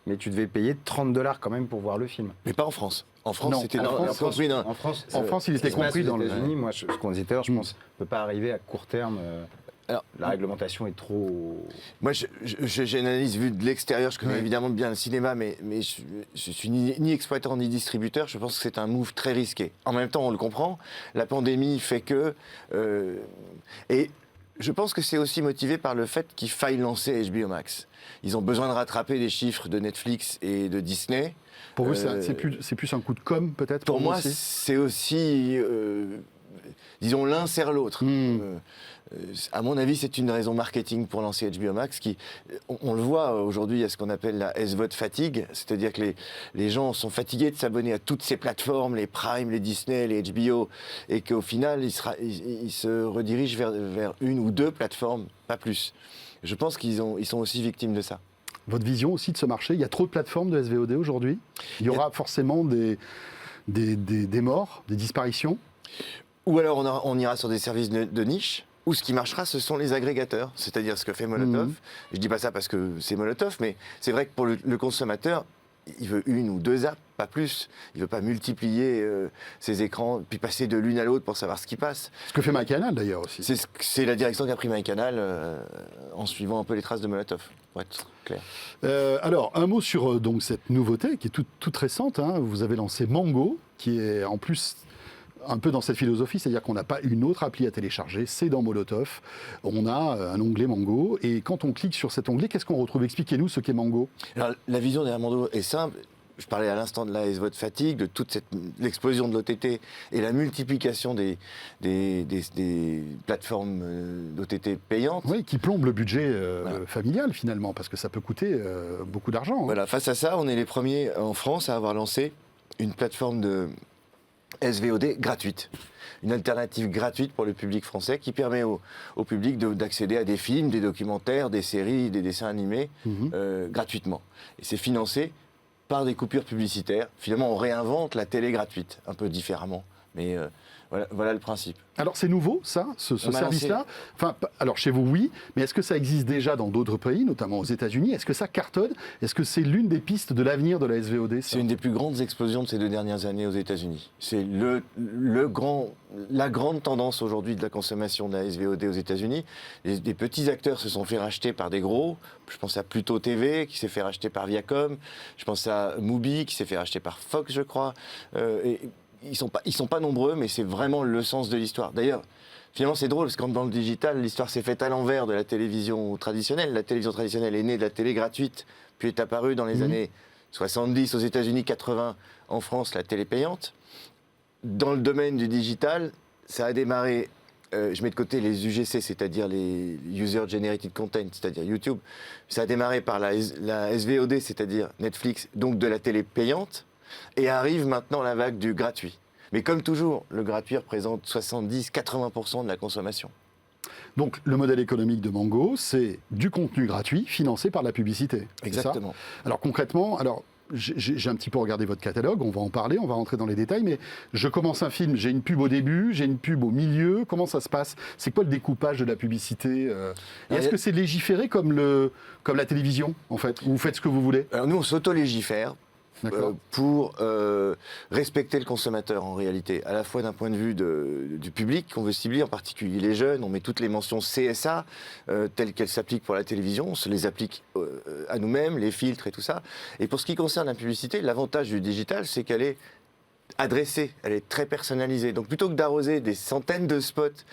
mais tu devais payer 30 $ quand même pour voir le film. Mais pas en France. En France, non, c'était compris. En France, il était compris dans les États-Unis. Moi, ce qu'on disait tout à l'heure, je pense, ne peut pas arriver à court terme. Alors, la réglementation est trop... Moi, j'ai une analyse vue de l'extérieur. Je connais évidemment bien le cinéma, mais je suis ni exploitant ni distributeur. Je pense que c'est un move très risqué. En même temps, on le comprend. La pandémie fait que... et je pense que c'est aussi motivé par le fait qu'il faille lancer HBO Max. Ils ont besoin de rattraper les chiffres de Netflix et de Disney. Pour vous, c'est plus un coup de com', peut-être? Pour moi, c'est aussi disons, l'un sert l'autre. À mon avis, c'est une raison marketing pour lancer HBO Max. On le voit aujourd'hui, il y a ce qu'on appelle la SVOD fatigue, c'est-à-dire que les gens sont fatigués de s'abonner à toutes ces plateformes, les Prime, les Disney, les HBO, et qu'au final, ils se redirigent vers une ou deux plateformes, pas plus. Je pense qu'ils sont aussi victimes de ça. Votre vision aussi de ce marché, il y a trop de plateformes de SVOD aujourd'hui. Il y aura forcément des morts, des disparitions. Ou alors on ira sur des services de niche, ou ce qui marchera, ce sont les agrégateurs, c'est-à-dire ce que fait Molotov. Je ne dis pas ça parce que c'est Molotov, mais c'est vrai que pour le consommateur, il veut une ou deux apps, pas plus. Il ne veut pas multiplier ses écrans, puis passer de l'une à l'autre pour savoir ce qui passe. Ce que fait MyCanal d'ailleurs aussi. C'est la direction qu'a pris MyCanal en suivant un peu les traces de Molotov, pour être clair. Alors, un mot sur donc, cette nouveauté qui est toute récente. Hein. Vous avez lancé Mango, qui est en plus un peu dans cette philosophie, c'est-à-dire qu'on n'a pas une autre appli à télécharger, c'est dans Molotov. On a un onglet Mango, et quand on clique sur cet onglet, qu'est-ce qu'on retrouve? Expliquez-nous ce qu'est Mango. Alors, la vision derrière Mango est simple. Je parlais à l'instant de la SVOD fatigue, de toute l'explosion de l'OTT et la multiplication des plateformes d'OTT payantes. Oui, qui plombe le budget familial finalement, parce que ça peut coûter beaucoup d'argent. Hein. Voilà, face à ça, on est les premiers en France à avoir lancé une plateforme de SVOD gratuite. Une alternative gratuite pour le public français qui permet au public d'accéder à des films, des documentaires, des séries, des dessins animés gratuitement. Et c'est financé par des coupures publicitaires. Finalement, on réinvente la télé gratuite, un peu différemment. Mais voilà le principe. Alors c'est nouveau, ça, ce service-là. Enfin, alors chez vous, oui, mais est-ce que ça existe déjà dans d'autres pays, notamment aux États-Unis? Est-ce que ça cartonne? Est-ce que c'est l'une des pistes de l'avenir de la SVOD? C'est une des plus grandes explosions de ces 2 dernières années aux États-Unis. C'est la grande tendance aujourd'hui de la consommation de la SVOD aux États-Unis. Des petits acteurs se sont fait racheter par des gros. Je pense à Pluto TV qui s'est fait racheter par Viacom. Je pense à Mubi qui s'est fait racheter par Fox, je crois. Ils sont pas nombreux, mais c'est vraiment le sens de l'histoire. D'ailleurs, finalement, c'est drôle, parce que dans le digital, l'histoire s'est faite à l'envers de la télévision traditionnelle. La télévision traditionnelle est née de la télé gratuite, puis est apparue dans les années 70 aux États-Unis, 80 en France, la télé payante. Dans le domaine du digital, ça a démarré, je mets de côté les UGC, c'est-à-dire les User Generated Content, c'est-à-dire YouTube. Ça a démarré par la SVOD, c'est-à-dire Netflix, donc de la télé payante. Et arrive maintenant la vague du gratuit. Mais comme toujours, le gratuit représente 70-80% de la consommation. Donc le modèle économique de Mango, c'est du contenu gratuit financé par la publicité. Exactement. Alors concrètement, j'ai un petit peu regardé votre catalogue, on va en parler, on va rentrer dans les détails, mais je commence un film, j'ai une pub au début, j'ai une pub au milieu, comment ça se passe? C'est quoi le découpage de la publicité? Et est-ce que c'est légiféré comme la télévision, en fait? Ou vous faites ce que vous voulez? Alors nous, on s'auto-légifère. Pour respecter le consommateur en réalité, à la fois d'un point de vue du public qu'on veut cibler, en particulier les jeunes. On met toutes les mentions CSA telles qu'elles s'appliquent pour la télévision, on se les applique à nous-mêmes, les filtres et tout ça. Et pour ce qui concerne la publicité, l'avantage du digital, c'est qu'elle est adressée, elle est très personnalisée. Donc plutôt que d'arroser des centaines de spots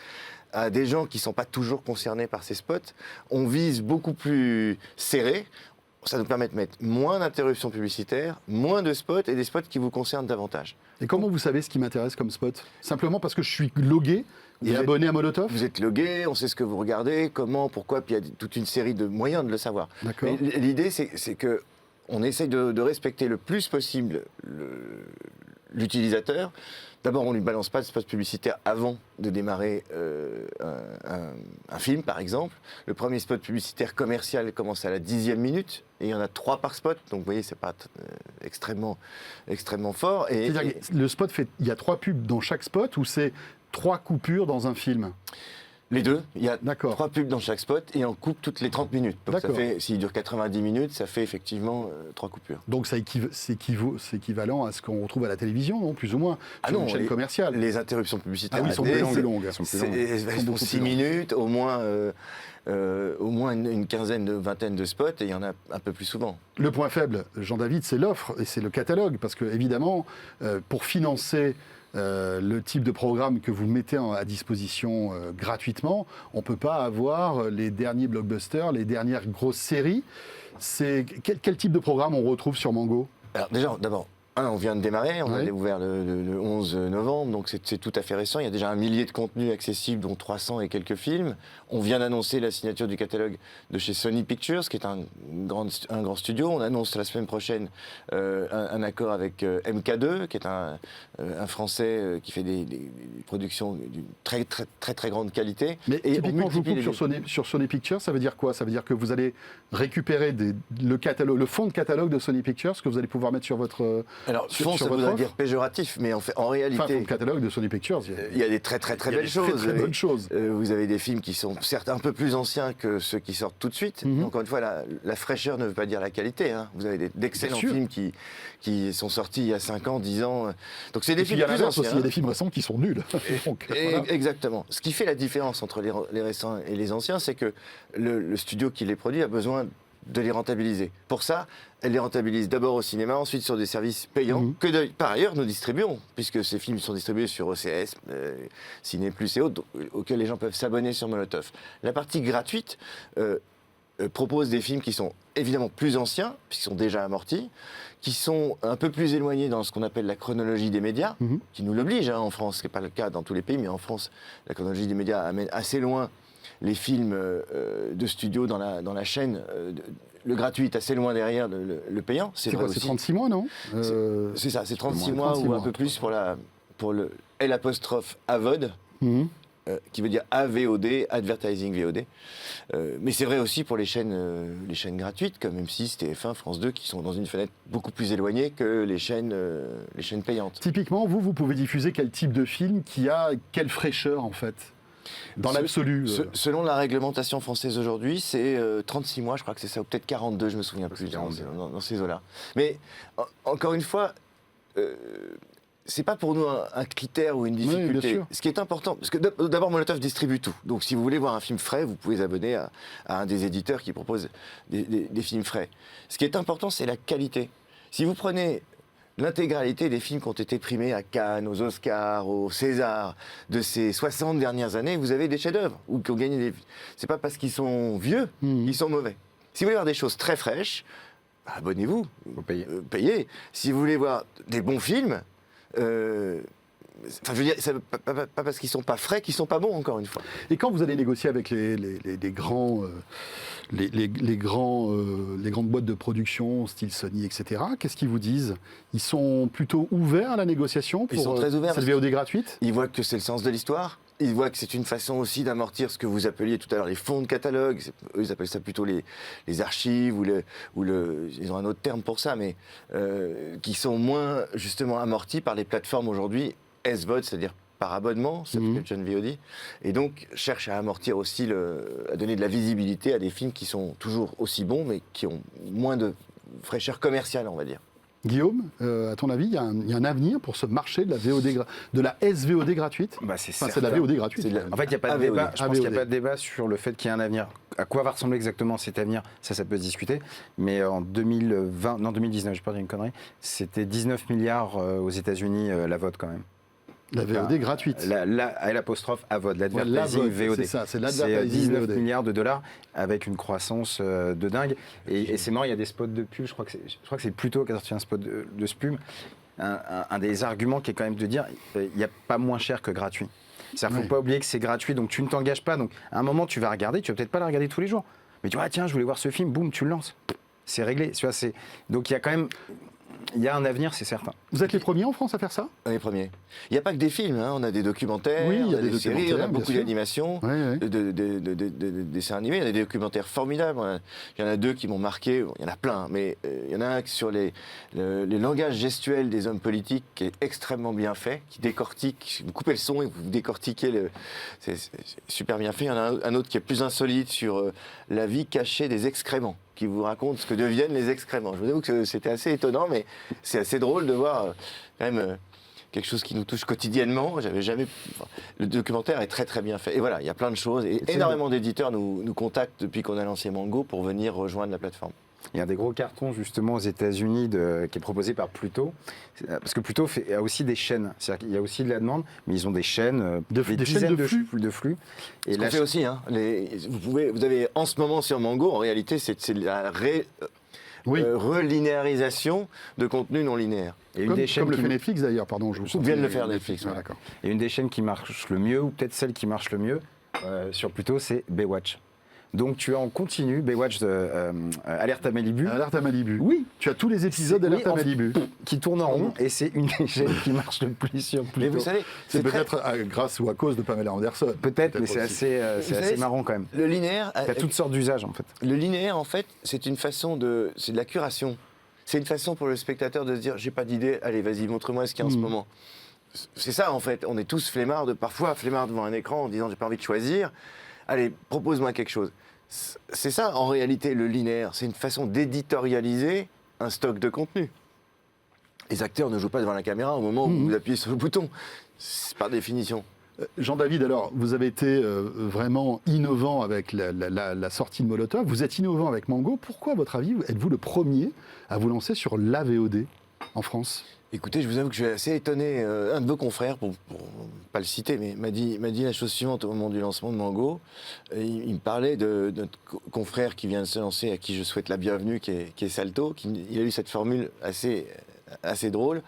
à des gens qui ne sont pas toujours concernés par ces spots, on vise beaucoup plus serré. Ça nous permet de mettre moins d'interruptions publicitaires, moins de spots et des spots qui vous concernent davantage. Et comment vous savez ce qui m'intéresse comme spot? Simplement parce que je suis logué et abonné à Molotov? Vous êtes logué, on sait ce que vous regardez, comment, pourquoi, puis il y a toute une série de moyens de le savoir. D'accord. Mais l'idée, c'est qu'on essaye de respecter le plus possible l'utilisateur. D'abord, on ne lui balance pas de spot publicitaire avant de démarrer un film, par exemple. Le premier spot publicitaire commercial commence à la 10e minute, et il y en a 3 par spot, donc vous voyez, c'est pas extrêmement fort. C'est-à-dire que le spot il y a 3 pubs dans chaque spot, ou c'est 3 coupures dans un film? Les deux, il y a 3 pubs dans chaque spot et on coupe toutes les 30 minutes. Donc ça fait, s'il dure 90 minutes, ça fait effectivement 3 coupures. Donc c'est équivalent à ce qu'on retrouve à la télévision, non? Plus ou moins, sur une chaîne commerciale. Les interruptions publicitaires sont plus longues. Elles font 6 minutes, au moins une quinzaine, vingtaine de spots, et il y en a un peu plus souvent. Le point faible, Jean-David, c'est l'offre et c'est le catalogue, parce que évidemment, pour financer le type de programme que vous mettez à disposition gratuitement, on ne peut pas avoir les derniers blockbusters, les dernières grosses séries. Quel type de programme on retrouve sur Mango? Alors d'abord, On vient de démarrer, on a Ouais. ouvert le 11 novembre, donc c'est tout à fait récent. Il y a déjà 1 millier de contenus accessibles, dont 300 et quelques films. On vient d'annoncer la signature du catalogue de chez Sony Pictures, qui est un grand studio. On annonce la semaine prochaine un accord avec MK2, qui est un Français qui fait des productions d'une très grande qualité. Mais Et on typiquement, je vous multiplie coupe les sur Sony Pictures, ça veut dire quoi? Ça veut dire que vous allez récupérer le fond de catalogue de Sony Pictures que vous allez pouvoir mettre sur votre... Alors, sur fond, ça votre voudrait offre. dire péjoratif, mais en Enfin, réalité, fond de catalogue de Sony Pictures. il y a des très il y a belles des choses. très bonnes choses. Vous avez des films qui sont certes un peu plus anciens que ceux qui sortent tout de suite. Mhm. Mais encore une fois, la fraîcheur ne veut pas dire la qualité. Hein. Vous avez d'excellents Bien sûr. films qui sont sortis il y a 5 ans, 10 ans. Donc c'est des Et puis, il films y a plus l'inverse anciens. aussi, il y a des films récents qui sont nuls. Donc, voilà. Exactement. Ce qui fait la différence entre les récents et les anciens, c'est que le studio qui les produit a besoin de les rentabiliser. Pour ça, elle les rentabilise d'abord au cinéma, ensuite sur des services payants, que par ailleurs nous distribuons, puisque ces films sont distribués sur OCS, Ciné Plus et autres, auxquels les gens peuvent s'abonner sur Molotov. La partie gratuite propose des films qui sont évidemment plus anciens, puisqu'ils sont déjà amortis, qui sont un peu plus éloignés dans ce qu'on appelle la chronologie des médias, qui nous l'oblige en France, ce n'est pas le cas dans tous les pays, mais en France, la chronologie des médias amène assez loin les films de studio dans la chaîne. Le gratuit est assez loin derrière le payant. C'est vrai quoi? C'est aussi. 36 mois, non? C'est ça, c'est 36 moins, mois 36 ou mois. un peu plus pour le L'(AVOD, Mhm. qui veut dire AVOD, Advertising VOD. Mais c'est vrai aussi pour les chaînes gratuites, comme M6, TF1, France 2, qui sont dans une fenêtre beaucoup plus éloignée que les chaînes payantes. Typiquement, vous pouvez diffuser quel type de film qui a quelle fraîcheur, en fait? Dans l'absolu. Selon la réglementation française aujourd'hui, c'est 36 mois, je crois que c'est ça, ou peut-être 42, je me souviens plus, dans ces eaux-là. Mais encore une fois, c'est pas pour nous un critère ou une Oui, bien difficulté. sûr. Ce qui est important, parce que d'abord Molotov distribue tout. Donc si vous voulez voir un film frais, vous pouvez vous abonner à un des éditeurs qui propose des films frais. Ce qui est important, c'est la qualité. Si vous prenez l'intégralité des films qui ont été primés à Cannes, aux Oscars, au César de ces 60 dernières années, vous avez des chefs-d'œuvre ou qui ont gagné des. C'est pas parce qu'ils sont vieux qu'ils sont mauvais. Si vous voulez voir des choses très fraîches, bah, abonnez-vous, Faut payer. payez. Si vous voulez voir des bons films, enfin, je veux dire, c'est pas parce qu'ils sont pas frais qu'ils sont pas bons, encore une fois. Et quand vous allez négocier avec les grands, les grandes boîtes de production, style Sony, etc., qu'est-ce qu'ils vous disent? Ils sont plutôt ouverts à la négociation pour Ils sont très ouverts cette VOD gratuite? Ils voient que c'est le sens de l'histoire. Ils voient que c'est une façon aussi d'amortir ce que vous appeliez tout à l'heure les fonds de catalogue. Eux, ils appellent ça plutôt les archives ils ont un autre terme pour ça, mais qui sont moins justement amortis par les plateformes aujourd'hui SVOD, c'est-à-dire par abonnement, subscription VOD, et donc cherchent à amortir aussi, à donner de la visibilité à des films qui sont toujours aussi bons, mais qui ont moins de fraîcheur commerciale, on va dire. Guillaume, à ton avis, il y a un avenir pour ce marché de la VOD, de la SVOD gratuite? Bah, c'est Enfin, c'est de la VOD gratuite. C'est de la- En fait, il n'y a pas de AVOD. débat. Je pense qu'il n'y a AVOD. pas de débat sur le fait qu'il y ait un avenir. À quoi va ressembler exactement cet avenir? Ça peut se discuter. Mais en 2019, je pas dire une connerie, c'était 19 milliards aux États-Unis la VOD quand même. La VOD gratuite. L'apostrophe AVOD, l'advertising Ouais, VOD. c'est ça, c'est C'est l'advertising 19 VOD. milliards de dollars avec une croissance de dingue. Et c'est marrant, il y a des spots de pub. Je crois que c'est Pluto qui a sorti un spot de ce pub. Un des arguments qui est quand même de dire il n'y a pas moins cher que gratuit. C'est-à-dire qu'il ne faut pas oublier que c'est gratuit, donc tu ne t'engages pas. Donc à un moment, tu vas regarder, tu vas peut-être pas la regarder tous les jours. Mais tu vois, tiens, je voulais voir ce film, boum, tu le lances. C'est réglé. Tu vois, donc il y a quand même. Il y a un avenir, c'est certain. Vous êtes les premiers en France à faire ça? On est les premiers. Il n'y a pas que des films, hein. On a des documentaires, Oui, il y a on a des des séries, on a documentaires, bien beaucoup sûr. d'animations, Ouais, ouais. de dessins animés, il y a des documentaires formidables. Il y en a 2 qui m'ont marqué, il y en a plein, mais il y en a un sur les langages gestuels des hommes politiques qui est extrêmement bien fait, qui décortique, vous coupez le son et vous décortiquez c'est super bien fait. Il y en a un autre qui est plus insolite sur la vie cachée des excréments, qui vous raconte ce que deviennent les excréments. Je vous avoue que c'était assez étonnant, mais c'est assez drôle de voir quand même quelque chose qui nous touche quotidiennement. Le documentaire est très très bien fait. Et voilà, il y a plein de choses. Et énormément d'éditeurs nous contactent depuis qu'on a lancé Mango pour venir rejoindre la plateforme. Il y a un des gros cartons justement aux États-Unis qui est proposé par Pluto, parce que Pluto a aussi des chaînes. C'est-à-dire qu'il y a aussi de la demande, mais ils ont des chaînes, Des des chaînes dizaines de flux. Et Ce qu'on fait aussi, hein, vous avez en ce moment sur Mango, en réalité, c'est la Oui. relinéarisation de contenu non linéaire. Et Comme, des chaînes comme le qui fait Netflix d'ailleurs, pardon, je vous coupe. Vient de le faire Netflix, Ah, ouais. d'accord. Et une des chaînes qui marche le mieux, ou peut-être celle qui marche le mieux, sur Pluto, c'est Baywatch. Donc tu as en continu Baywatch de Alerte à Malibu. Alerte à Malibu. Oui. Tu as tous les épisodes d'Alerte à Malibu. Qui tourne en rond, et c'est une des chaînes qui marche le plus sur Pluto. Mais vous savez, C'est très- peut-être grâce ou à cause de Pamela Anderson. Peut-être, mais c'est aussi. assez savez, marrant quand même. le linéaire, Il y a toutes sortes d'usages en fait. le linéaire, en fait, c'est une façon c'est de la curation. C'est une façon pour le spectateur de se dire, j'ai pas d'idée, allez, vas-y, montre-moi ce qu'il y a en ce moment. C'est ça, en fait. On est tous flemmards, parfois flemmards devant un écran en disant, j'ai pas envie de choisir. Allez, propose-moi quelque chose. C'est ça, en réalité, le linéaire. C'est une façon d'éditorialiser un stock de contenu. Les acteurs ne jouent pas devant la caméra au moment où vous appuyez sur le bouton. C'est par définition. Jean-David, alors, vous avez été vraiment innovant avec la sortie de Molotov. Vous êtes innovant avec Mango. Pourquoi, à votre avis, êtes-vous le premier à vous lancer sur la VOD en France ? Écoutez, je vous avoue que je suis assez étonné. Un de vos confrères, pour pas le citer, mais m'a dit la chose suivante au moment du lancement de Mango. Il me parlait de notre confrère qui vient de se lancer, à qui je souhaite la bienvenue, qui est Salto. Il a eu cette formule assez drôle.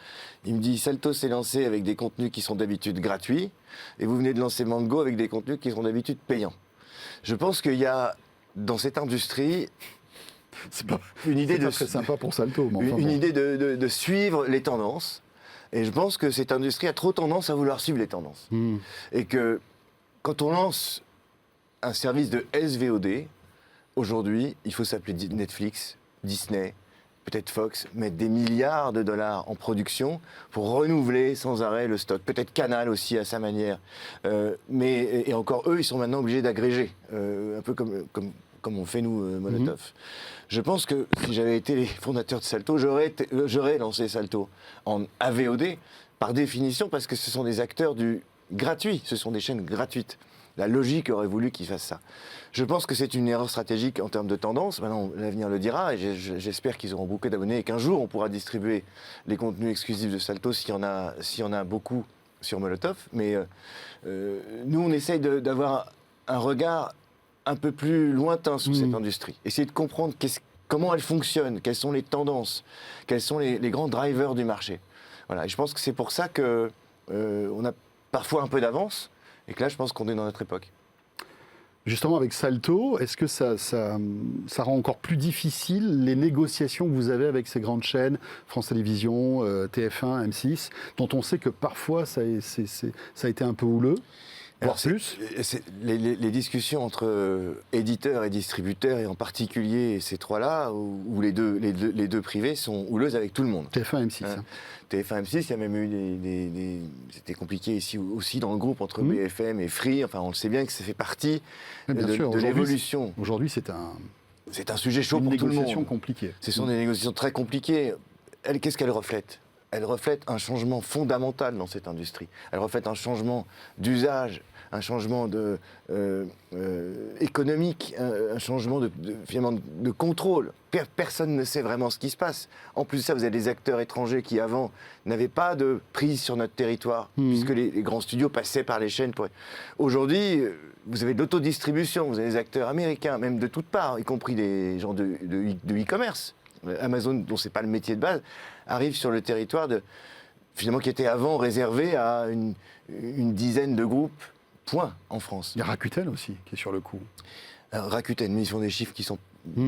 Il me dit, Salto s'est lancé avec des contenus qui sont d'habitude gratuits, et vous venez de lancer Mango avec des contenus qui sont d'habitude payants. Je pense qu'il y a, dans cette industrie, C'est pas une idée de très sympa pour Salto. Mais enfin, une bon. idée de suivre les tendances. Et je pense que cette industrie a trop tendance à vouloir suivre les tendances. Et que quand on lance un service de SVOD, aujourd'hui, il faut s'appeler Netflix, Disney, peut-être Fox, mettre des milliards de dollars en production pour renouveler sans arrêt le stock. Peut-être Canal aussi à sa manière. Et encore eux, ils sont maintenant obligés d'agréger, un peu comme on fait nous, Molotov. Je pense que si j'avais été les fondateurs de Salto, j'aurais lancé Salto en AVOD, par définition, parce que ce sont des acteurs du gratuit, ce sont des chaînes gratuites. La logique aurait voulu qu'ils fassent ça. Je pense que c'est une erreur stratégique en termes de tendance. Maintenant, l'avenir le dira, et j'espère qu'ils auront beaucoup d'abonnés et qu'un jour, on pourra distribuer les contenus exclusifs de Salto s'il y en a beaucoup sur Molotov. Mais nous, on essaye d'avoir un regard un peu plus lointain sur cette industrie. Essayer de comprendre comment elle fonctionne, quelles sont les tendances, quels sont les grands drivers du marché. Voilà. Et je pense que c'est pour ça qu'on a parfois un peu d'avance, et que là, je pense qu'on est dans notre époque. Justement, avec Salto, est-ce que ça rend encore plus difficile les négociations que vous avez avec ces grandes chaînes, France Télévisions, TF1, M6, dont on sait que parfois ça a été un peu houleux, voire plus ? Les discussions entre éditeurs et distributeurs, et en particulier ces trois-là, où les deux privés, sont houleuses avec tout le monde. TF1, M6. Hein. TF1, M6, il y a même eu c'était compliqué ici aussi dans le groupe entre BFM et Free. Enfin, on le sait bien que ça fait partie Mais bien sûr, de l'évolution. Aujourd'hui, c'est C'est un sujet chaud une pour tout le négociation monde. compliquée. Ce sont des négociations très compliquées. Qu'est-ce qu'elle reflète ? Elle reflète un changement fondamental dans cette industrie. Elle reflète un changement d'usage, un changement économique, un changement finalement de contrôle. Personne ne sait vraiment ce qui se passe. En plus de ça, vous avez des acteurs étrangers qui, avant, n'avaient pas de prise sur notre territoire, puisque les grands studios passaient par les chaînes. Aujourd'hui, vous avez de l'autodistribution, vous avez des acteurs américains, même de toutes parts, y compris des gens de e-commerce. Amazon, dont ce n'est pas le métier de base, arrive sur le territoire finalement qui était avant réservé à une dizaine de groupes, point, en France. Il y a Rakuten aussi, qui est sur le coup. Rakuten, ils font des chiffres qui sont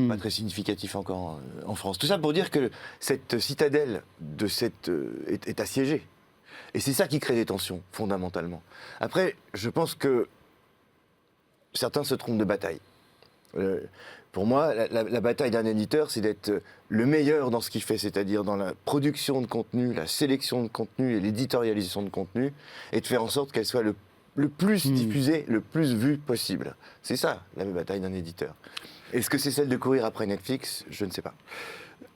pas très significatifs encore en France. Tout ça pour dire que cette citadelle est assiégée. Et c'est ça qui crée des tensions, fondamentalement. Après, je pense que certains se trompent de bataille. Pour moi, la bataille d'un éditeur, c'est d'être le meilleur dans ce qu'il fait, c'est-à-dire dans la production de contenu, la sélection de contenu et l'éditorialisation de contenu, et de faire en sorte qu'elle soit le plus diffusée, le plus vue possible. C'est ça, la bataille d'un éditeur. Est-ce que c'est celle de courir après Netflix ? Je ne sais pas.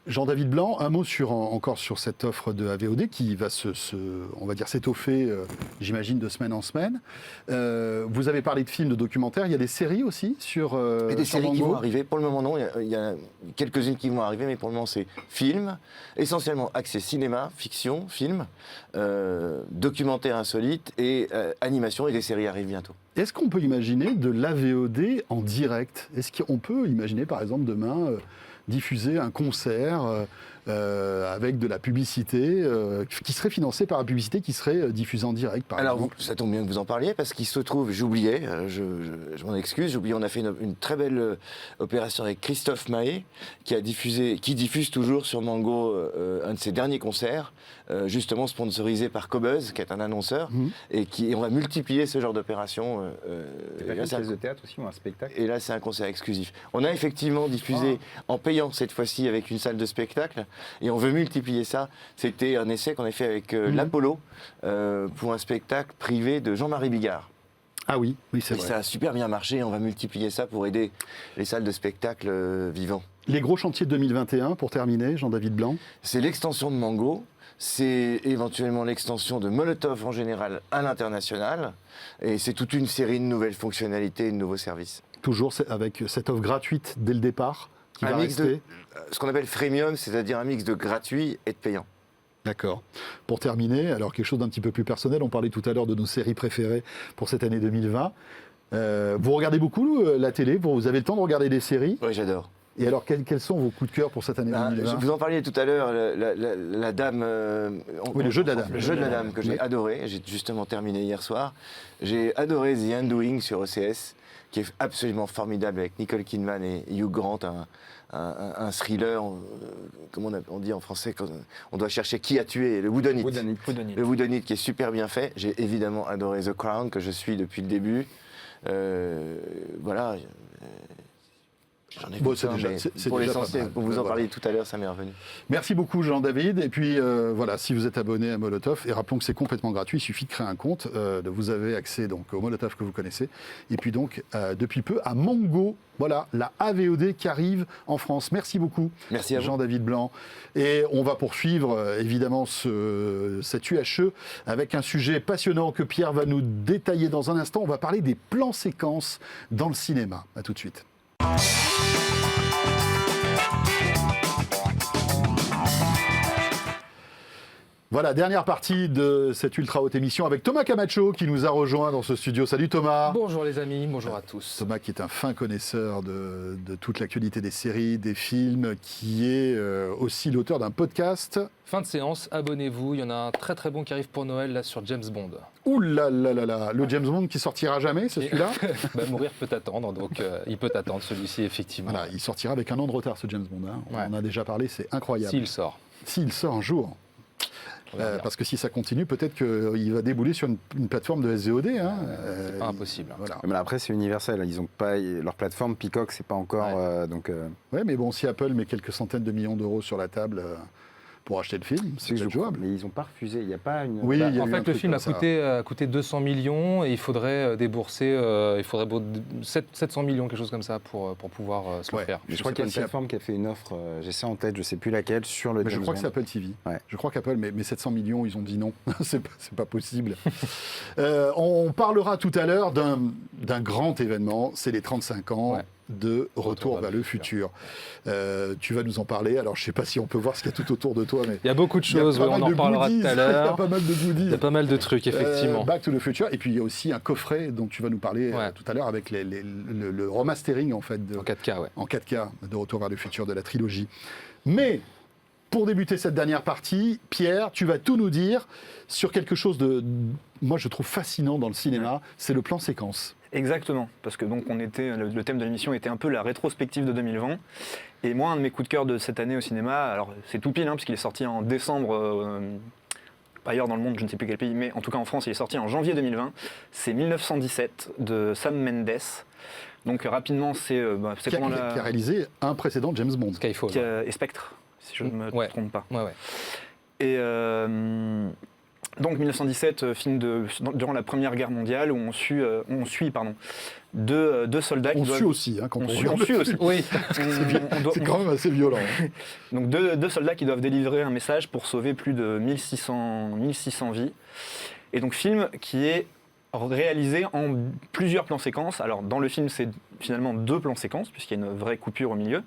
Jean-David Blanc, un mot encore sur cette offre de AVOD qui va on va dire, s'étoffer, j'imagine, de semaine en semaine. Vous avez parlé de films, de documentaires. Il y a des séries aussi sur Et des sur séries qui Mango. vont arriver. Pour le moment, non. Il y a quelques-unes qui vont arriver, mais pour le moment, c'est films, essentiellement accès cinéma, fiction, film, documentaires insolites et animation. Et des séries arrivent bientôt. Est-ce qu'on peut imaginer de l'AVOD en direct ? Est-ce qu'on peut imaginer, par exemple, demain, diffuser un concert avec de la publicité qui serait financée par la publicité qui serait diffusée en direct, par Alors, exemple. ça tombe bien que vous en parliez, parce qu'il se trouve, j'oubliais, je m'en excuse, j'oubliais, on a fait une très belle opération avec Christophe Mahé, qui diffuse toujours sur Mango un de ses derniers concerts, justement sponsorisé par Cobuzz, qui est un annonceur, et on va multiplier ce genre d'opération. C'est pas une pièce de théâtre aussi ou un spectacle? Et là, c'est un concert exclusif. On a effectivement diffusé en payant cette fois-ci avec une salle de spectacle, et on veut multiplier ça. C'était un essai qu'on a fait avec l'Apollo pour un spectacle privé de Jean-Marie Bigard. Ah oui, c'est Et vrai. ça a super bien marché. On va multiplier ça pour aider les salles de spectacle vivants. Les gros chantiers de 2021, pour terminer, Jean-David Blanc. C'est l'extension de Mango. C'est éventuellement l'extension de Molotov en général à l'international. Et c'est toute une série de nouvelles fonctionnalités et de nouveaux services. Toujours avec cette offre gratuite dès le départ qui va mix rester. ce qu'on appelle freemium, c'est-à-dire un mix de gratuit et de payant. D'accord. Pour terminer, alors quelque chose d'un petit peu plus personnel, on parlait tout à l'heure de nos séries préférées pour cette année 2020. Vous regardez beaucoup la télé, vous avez le temps de regarder des séries. Oui, j'adore. Et alors, quels sont vos coups de cœur pour cette année 2020 Vous en parliez tout à l'heure, la dame... Oui, le jeu de la dame. Le jeu de la dame que j'ai Oui. adoré. J'ai justement terminé hier soir. J'ai adoré The Undoing sur OCS, qui est absolument formidable avec Nicole Kidman et Hugh Grant, un thriller, comment on dit en français, quand on doit chercher qui a tué, le whodunit. Whodunit. Le whodunit qui est super bien fait. J'ai évidemment adoré The Crown, que je suis depuis le début. Voilà. J'en ai Bon, vu c'est plein, déjà- mais c'est pour déjà l'essentiel, pas mal. pour vous en Voilà. parliez tout à l'heure, ça m'est revenu. Merci beaucoup Jean-David. Et puis voilà, si vous êtes abonné à Molotov, et rappelons que c'est complètement gratuit, il suffit de créer un compte. Vous avez accès donc au Molotov que vous connaissez. Et puis donc depuis peu à Mango, voilà, la AVOD qui arrive en France. Merci beaucoup Merci à vous. Jean-David Blanc. Et on va poursuivre évidemment cette UHE avec un sujet passionnant que Pierre va nous détailler dans un instant. On va parler des plans séquences dans le cinéma. À tout de suite. Voilà, dernière partie de cette ultra haute émission avec Thomas Camacho qui nous a rejoint dans ce studio. Salut Thomas. Bonjour les amis, bonjour à tous. Thomas qui est un fin connaisseur de toute l'actualité des séries, des films, qui est aussi l'auteur d'un podcast. Fin de séance, abonnez-vous, il y en a un très très bon qui arrive pour Noël là sur James Bond. Ouh là là là là, le James Bond qui sortira jamais, c'est celui-là. Bah, mourir peut attendre, donc il peut attendre celui-ci effectivement. Voilà, il sortira avec un an de retard ce James Bond. Hein. On Ouais. en a déjà parlé, c'est incroyable. S'il sort. S'il sort un jour. On verra bien. Parce que si ça continue, peut-être qu'il va débouler sur une plateforme de SVOD. Hein. C'est pas impossible. Voilà. Mais après, c'est universel. Ils ont pas leur plateforme Peacock, c'est pas encore. Ouais, mais bon, si Apple met quelques centaines de millions d'euros sur la table pour acheter le film, c'est peut-être jouable. Mais ils n'ont pas refusé. Il n'y a pas une. Oui, il y a En eu un fait, le truc film comme a coûté 200 millions et il faudrait débourser 700 millions, quelque chose comme ça, pour pouvoir se Ouais. le faire. Mais je sais crois qu'il y a pas une si plateforme qui a fait une offre. J'ai ça en tête. Je sais plus laquelle sur le. Mais je James crois que c'est Bond. Apple TV. Ouais. Je crois qu'Apple, mais 700 millions, ils ont dit non. c'est pas possible. On parlera tout à l'heure d'un grand événement. C'est les 35 ans. Ouais. De Retour vers le futur. Tu vas nous en parler. Alors, je ne sais pas si on peut voir ce qu'il y a tout autour de toi, mais Il y a beaucoup de il y a choses, pas ouais, on mal en de reparlera goodies. tout à Il y a l'heure. pas mal de goodies. Il y a pas mal de trucs, effectivement. Back to the Future. Et puis, il y a aussi un coffret dont tu vas nous parler Ouais. tout à l'heure avec le remastering, en fait, En 4K, ouais. en 4K de Retour vers le futur de la trilogie. Mais pour débuter cette dernière partie, Pierre, tu vas tout nous dire sur quelque chose de, moi je trouve fascinant dans le cinéma, c'est le plan séquence. Exactement, parce que donc le thème de l'émission était un peu la rétrospective de 2020. Et moi, un de mes coups de cœur de cette année au cinéma, alors c'est tout pile, puisqu'il est sorti en décembre, ailleurs dans le monde, je ne sais plus quel pays, mais en tout cas en France, il est sorti en janvier 2020. C'est 1917 de Sam Mendes. Donc rapidement, c'est Qui a réalisé un précédent James Bond. Skyfall. et Spectre, si je ne me Ouais. trompe pas. Ouais, ouais. Et donc 1917, film durant la Première Guerre mondiale, où on suit deux soldats qui On doivent... suit aussi, hein, quand on, On suit regarde le aussi. film. Oui. C'est quand même assez violent. hein. Donc deux soldats qui doivent délivrer un message pour sauver plus de 1600 vies. Et donc film qui est réalisé en plusieurs plans séquences. Alors dans le film, c'est finalement 2 plans séquences, puisqu'il y a une vraie coupure au milieu.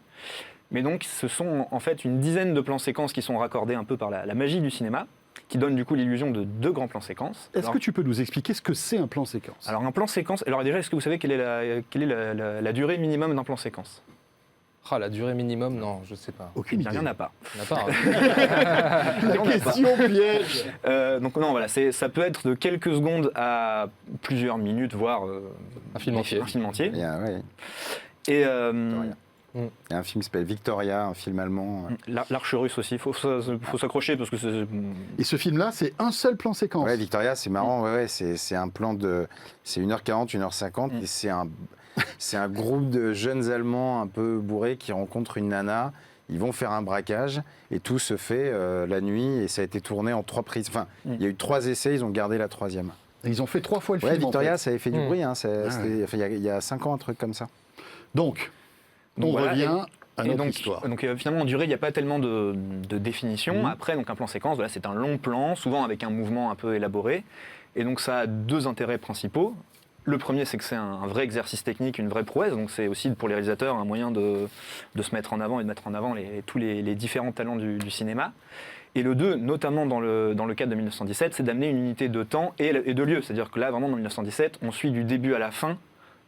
Mais donc ce sont en fait une dizaine de plans séquences qui sont raccordés un peu par la magie du cinéma, qui donne du coup l'illusion de 2 grands plans séquences. Est-ce que tu peux nous expliquer ce que c'est un plan séquence? Alors un plan séquence, alors déjà est-ce que vous savez quelle est la durée minimum d'un plan séquence? Ah, la durée minimum, non, je sais pas. Aucune Il idée. n'y en a pas. Il n'y en a pas. Hein. La question piège. Donc non, voilà, ça peut être de quelques secondes à plusieurs minutes, voire Un film entier. Un film entier. Il y a, ouais, Et Victoria. Il y a un film qui s'appelle Victoria, un film allemand. l'Arche russe aussi, il faut s'accrocher parce que c'est... Et ce film-là, c'est un seul plan séquence. Ouais, Victoria, c'est marrant. Ouais, c'est un plan de. C'est 1h40, 1h50. Et c'est un groupe de jeunes Allemands un peu bourrés qui rencontrent une nana. Ils vont faire un braquage et tout se fait la nuit. Et ça a été tourné en 3 prises. Enfin, il y a eu 3 essais, ils ont gardé la 3e. Et ils ont fait 3 fois le Ouais, film. Victoria, en fait. ça avait fait du bruit. Hein, ouais. Enfin, il y a 5 ans, un truc comme ça. Donc, on voilà, revient à et notre donc, histoire. donc finalement, en durée, il n'y a pas tellement de définition. Après, donc un plan séquence, voilà, c'est un long plan, souvent avec un mouvement un peu élaboré. Et donc ça a 2 intérêts principaux. Le premier, c'est que c'est un vrai exercice technique, une vraie prouesse. Donc c'est aussi pour les réalisateurs un moyen de se mettre en avant et de mettre en avant tous les différents talents du cinéma. Et le 2, notamment dans le cadre de 1917, c'est d'amener une unité de temps et de lieu. C'est-à-dire que là, vraiment, dans 1917, on suit du début à la fin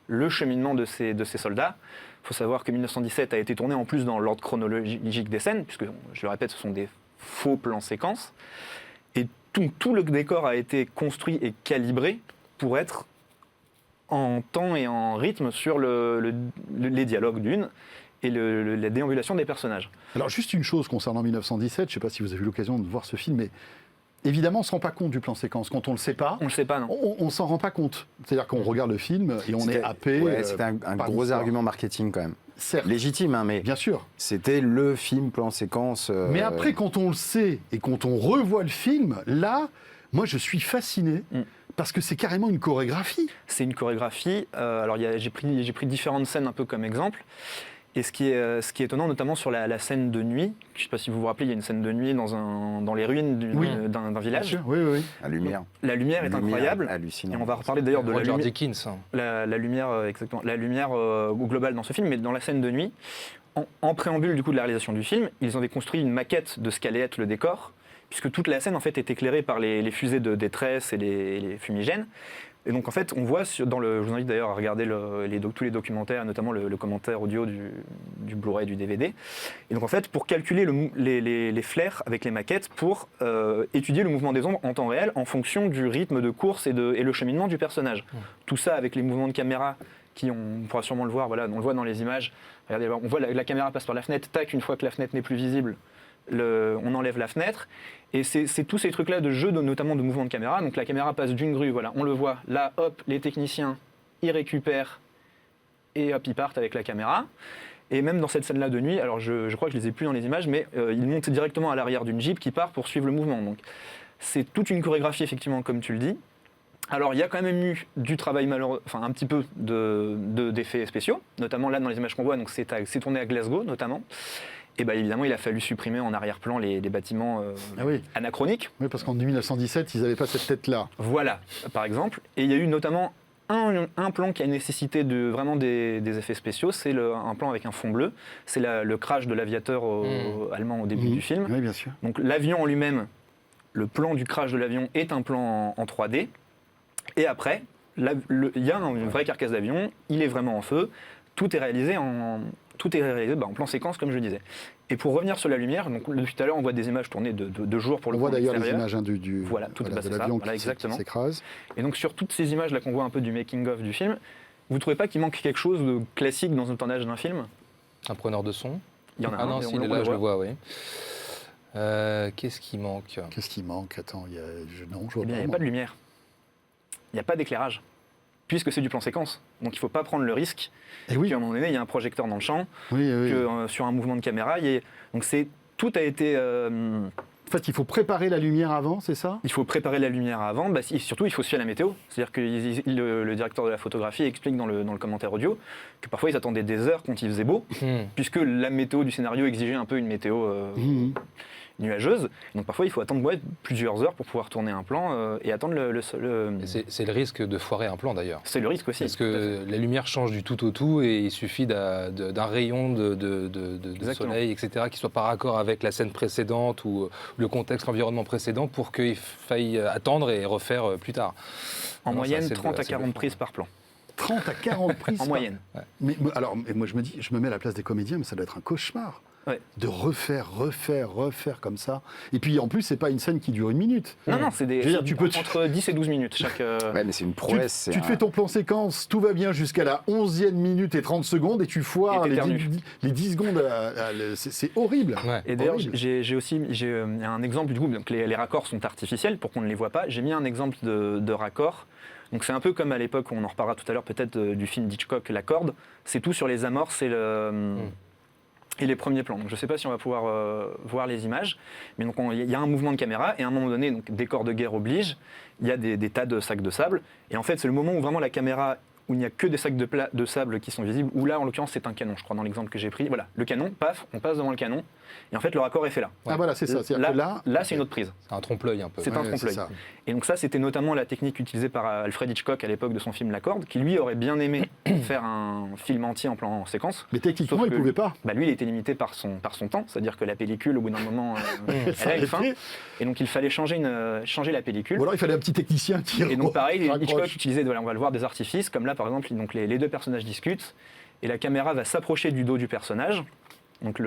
le cheminement de ces soldats. Il faut savoir que 1917 a été tourné en plus dans l'ordre chronologique des scènes, puisque, je le répète, ce sont des faux plans séquences. Et tout le décor a été construit et calibré pour être en temps et en rythme sur les dialogues d'une et la déambulation des personnages. Alors, juste une chose concernant 1917, je ne sais pas si vous avez eu l'occasion de voir ce film, mais évidemment, on ne se rend pas compte du plan séquence. Quand on ne le sait pas, On ne le sait pas, non. on ne s'en rend pas compte. C'est-à-dire qu'on regarde le film et on est C'était- happé. Ouais, c'était un par gros l'histoire. argument marketing quand même. Certes, Légitime, hein, mais bien sûr. c'était le film plan séquence. Mais après, quand on le sait et quand on revoit le film, là, moi, je suis fasciné parce que c'est carrément une chorégraphie. C'est une chorégraphie. Alors, j'ai pris différentes scènes un peu comme exemple. Et ce qui est étonnant, notamment sur la scène de nuit, je ne sais pas si vous vous rappelez, il y a une scène de nuit dans les ruines d'un Bien village. sûr, oui, oui, oui. La lumière. La lumière est incroyable. Hallucinant. Et on va reparler d'ailleurs de la Roger lumière. Dickens. La lumière, exactement. La lumière au global dans ce film, mais dans la scène de nuit, en préambule du coup de la réalisation du film, ils avaient construit une maquette de ce qu'allait être le décor, puisque toute la scène en fait est éclairée par les fusées de détresse et les fumigènes. Et donc en fait, on voit je vous invite d'ailleurs à regarder tous les documentaires, notamment le commentaire audio du Blu-ray et du DVD. Et donc en fait, pour calculer les flares avec les maquettes, pour étudier le mouvement des ombres en temps réel en fonction du rythme de course et le cheminement du personnage. Tout ça avec les mouvements de caméra on pourra sûrement le voir, voilà, on le voit dans les images. Regardez, on voit la caméra passe par la fenêtre, tac, une fois que la fenêtre n'est plus visible, on enlève la fenêtre. Et c'est tous ces trucs-là de jeu, notamment de mouvement de caméra. Donc la caméra passe d'une grue, voilà, on le voit. Là, hop, les techniciens, ils récupèrent et hop, ils partent avec la caméra. Et même dans cette scène-là de nuit, alors je crois que je les ai plus dans les images, mais ils montent directement à l'arrière d'une Jeep qui part pour suivre le mouvement. Donc c'est toute une chorégraphie, effectivement, comme tu le dis. Alors il y a quand même eu du travail malheureux, enfin un petit peu d'effets spéciaux, notamment là dans les images qu'on voit, donc c'est tourné à Glasgow notamment. Et bien évidemment, il a fallu supprimer en arrière-plan les bâtiments anachroniques. Oui, parce qu'en 1917, ils n'avaient pas cette tête-là. Voilà, par exemple. Et il y a eu notamment un plan qui a nécessité vraiment des effets spéciaux, c'est un plan avec un fond bleu. C'est le crash de l'aviateur allemand au début du film. Oui, bien sûr. Donc l'avion en lui-même, le plan du crash de l'avion est un plan en 3D. Et après, il y a une vraie carcasse d'avion, il est vraiment en feu. Tout est réalisé en plan séquence, comme je disais. Et pour revenir sur la lumière, donc depuis tout à l'heure, on voit des images tournées de jour pour le On voit plan d'ailleurs les extérieur. images de l'avion qui exactement. s'écrase. Et donc sur toutes ces images là qu'on voit un peu du making-of du film, vous ne trouvez pas qu'il manque quelque chose de classique dans un tournage d'un film? Un preneur de son. Il y en a Ah un. non, mais s'il on est là, je le voit. vois, oui. Qu'est-ce qui manque? Qu'est-ce qui manque? Attends, non, je vois Eh bien, il n'y a moi. pas de lumière. Il n'y a pas d'éclairage. Puisque c'est du plan séquence. Donc il ne faut pas prendre le risque Eh oui, qu'à un moment donné, il y a un projecteur dans le champ, oui, oui. que sur un mouvement de caméra, donc tout a été... En fait, il faut préparer la lumière avant, c'est ça? il faut préparer la lumière avant, surtout il faut se fier à la météo. C'est-à-dire que le directeur de la photographie explique dans le commentaire audio que parfois ils attendaient des heures quand il faisait beau, puisque la météo du scénario exigeait un peu une météo nuageuse. Donc parfois il faut attendre plusieurs heures pour pouvoir tourner un plan et attendre Et c'est le risque de foirer un plan d'ailleurs. C'est le risque aussi. Parce que la lumière change du tout au tout et il suffit d'un rayon de soleil, etc., qui soit par accord avec la scène précédente ou le contexte, l'environnement précédent pour qu'il faille attendre et refaire plus tard. En Non, moyenne, c'est assez 30 à assez 40 bluffant. prises par plan. 30 à 40 prises. En moyenne. Mais moi, je me mets à la place des comédiens, mais ça doit être un cauchemar. Ouais. De refaire comme ça. Et puis en plus, c'est pas une scène qui dure 1 minute. Non, c'est Je veux dire, tu peux entre 10 et 12 minutes chaque. Ouais, mais c'est une prouesse. Tu te fais ton plan séquence, tout va bien jusqu'à la 11e minute et 30 secondes et tu foires Et les 10 secondes. C'est horrible. Ouais. Et d'ailleurs, Horrible. j'ai un exemple du coup, donc les raccords sont artificiels pour qu'on ne les voit pas. J'ai mis un exemple de raccord. Donc c'est un peu comme à l'époque, on en reparlera tout à l'heure peut-être du film d'Hitchcock, La Corde. C'est tout sur les amorces et les premiers plans. Donc je ne sais pas si on va pouvoir voir les images, mais donc il y a un mouvement de caméra et à un moment donné, donc décor de guerre oblige, il y a des tas de sacs de sable. Et en fait, c'est le moment où vraiment la caméra, où il n'y a que des sacs de sable qui sont visibles, où là, en l'occurrence, c'est un canon, je crois, dans l'exemple que j'ai pris. Voilà, le canon, paf, on passe devant le canon, et en fait, le raccord est fait là. Ah voilà, c'est ça. C'est-à-dire que Là, c'est une autre prise. C'est un trompe-l'œil un peu. C'est un Ouais, trompe-l'œil. c'est ça. Et donc ça, c'était notamment la technique utilisée par Alfred Hitchcock à l'époque de son film La Corde, qui lui aurait bien aimé faire un film entier en plan en séquence. Mais techniquement, Sauf il que- ne pouvait pas. Bah lui, il était limité par son temps, c'est-à-dire que la pellicule, au bout d'un moment, elle a une fin. Et donc il fallait changer la pellicule. Ou alors il fallait un petit technicien qui Et donc pareil, raccroche. Hitchcock utilisait, voilà, on va le voir, des artifices, comme là par exemple, donc les deux personnages discutent, et la caméra va s'approcher du dos du personnage, donc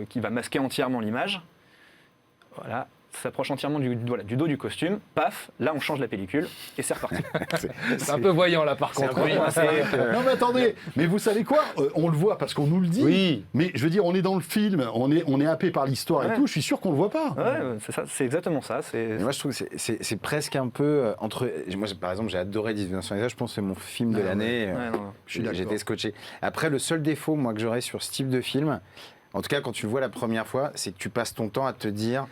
qui va masquer entièrement l'image. Voilà, s'approche entièrement du dos du costume, paf, là on change la pellicule, et c'est reparti. C'est un peu voyant là par contre. Oui, Non mais attendez, mais vous savez quoi on le voit parce qu'on nous le dit. Oui. Mais je veux dire, on est dans le film, on est happé par l'histoire et Ouais. tout. Je suis sûr qu'on le voit pas. Ouais, c'est ça, c'est exactement ça. Mais moi, je trouve que c'est presque un peu entre. Moi, par exemple, j'ai adoré 1917. Je pense que c'est mon film de Ah ouais. l'année. Ouais, non. Je suis d'accord. J'étais scotché. Après, le seul défaut, moi, que j'aurais sur ce type de film, en tout cas, quand tu le vois la première fois, c'est que tu passes ton temps à te dire.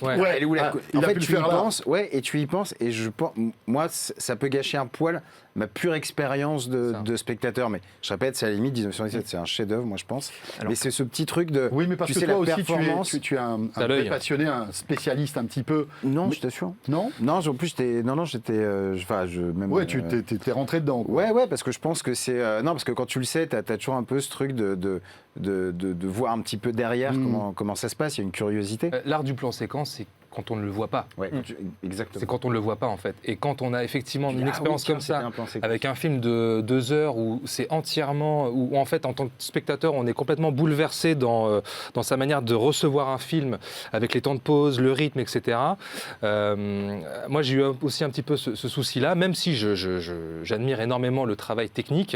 Ouais. Elle est où la il En a fait, pu le tu y faire là. penses, ouais, et tu y penses, et je pense, moi, ça peut gâcher un poil ma pure expérience Ça. de spectateur. Mais je répète, c'est à la limite 1917, c'est un chef-d'œuvre, moi, je pense. Alors- mais c'est ce petit truc de. Oui, mais parce tu que sais, toi la aussi, performance. tu es un T'as vrai l'œil. passionné, un spécialiste un petit peu. Non, Mais- je t'assure. Non. Non, en plus, j'étais. Non, j'étais. Enfin, même. Ouais, tu t'es rentré dedans. Quoi. Ouais, parce que je pense que c'est. Non, parce que quand tu le sais, t'as toujours un peu ce truc de voir un petit peu derrière comment ça se passe. Il y a une curiosité. L'art du plan séquence, c'est quand on ne le voit pas. Ouais, exactement. C'est quand on ne le voit pas en fait. Et quand on a effectivement Tu dis, une ah expérience oui, tiens, comme c'était ça, un plan séquence. avec un film de 2 heures où c'est entièrement, où en fait en tant que spectateur on est complètement bouleversé dans sa manière de recevoir un film, avec les temps de pause, le rythme, etc. Moi j'ai eu aussi un petit peu ce souci-là, même si j'admire énormément le travail technique,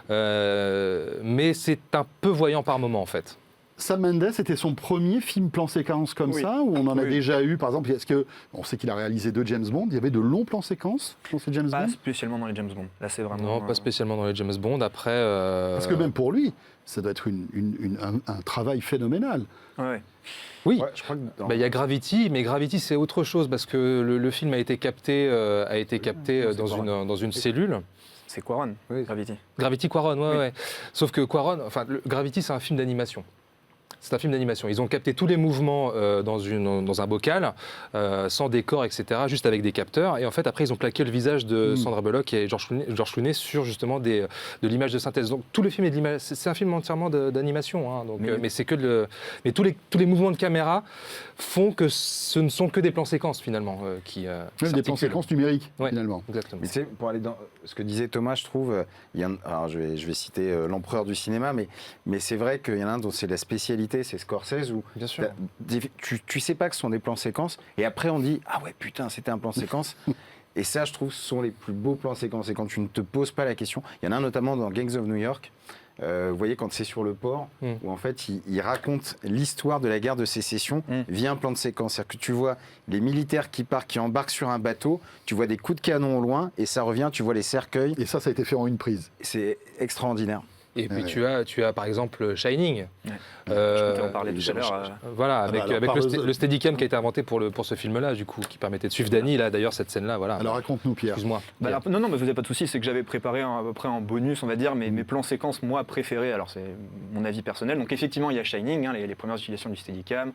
mais c'est un peu voyant par moment en fait. Sam Mendes, c'était son premier film plan séquence comme Oui. ça, ou on en a Oui. déjà eu, par exemple, est-ce que on sait qu'il a réalisé 2 James Bond, il y avait de longs plans séquences dans ces James Pas Bond? spécialement dans les James Bond. Là, c'est vraiment. Non, pas spécialement dans les James Bond. Après, Parce que même pour lui, ça doit être un travail phénoménal. Ouais. oui. Ouais, je crois que dans- Bah, il y a Gravity, mais Gravity c'est autre chose parce que le film a été capté dans une cellule. C'est Quaron, Oui. Gravity. Gravity Quaron, ouais, Oui. ouais. Sauf que Quaron, Gravity c'est un film d'animation. C'est un film d'animation. Ils ont capté tous les mouvements dans un bocal, sans décor, etc., juste avec des capteurs. Et en fait, après, ils ont plaqué le visage de Sandra Bullock et George Clooney sur justement de l'image de synthèse. Donc tout le film est de l'image. C'est un film entièrement d'animation. Hein, donc, mais c'est que mais tous les mouvements de caméra font que ce ne sont que des plans séquences finalement qui. Même des plans s'articulent. séquences numériques, Ouais. finalement. Exactement. Mais tu sais, pour aller dans ce que disait Thomas, je trouve, alors je vais citer l'empereur du cinéma, mais c'est vrai qu'il y en a un dont c'est la spécialité, c'est Scorsese, où Bien sûr. tu sais pas que ce sont des plans séquences, et après on dit ah ouais putain c'était un plan séquence. Et ça, je trouve, ce sont les plus beaux plans séquences. Et quand tu ne te poses pas la question, il y en a un notamment dans Gangs of New York. Vous voyez, quand c'est sur le port, où en fait, il raconte l'histoire de la guerre de sécession via un plan de séquence. C'est-à-dire que tu vois les militaires qui partent, qui embarquent sur un bateau, tu vois des coups de canon au loin, et ça revient, tu vois les cercueils. Et ça a été fait en une prise. C'est extraordinaire. Et puis Ouais. tu as par exemple Shining. Ouais. Euh, Je comptais en parler tout à l'heure. Voilà, bah alors, avec parle- le Steadicam qui a été inventé pour ce film-là, du coup, qui permettait de suivre Danny. Là, d'ailleurs, cette scène-là, voilà. Alors raconte-nous, Pierre. Excuse-moi. Bah alors, non, mais vous n'avez pas de souci, c'est que j'avais préparé à peu près en bonus, on va dire, mes plans séquences, moi, préférés. Alors, c'est mon avis personnel. Donc, effectivement, il y a Shining, hein, les premières utilisations du Steadicam.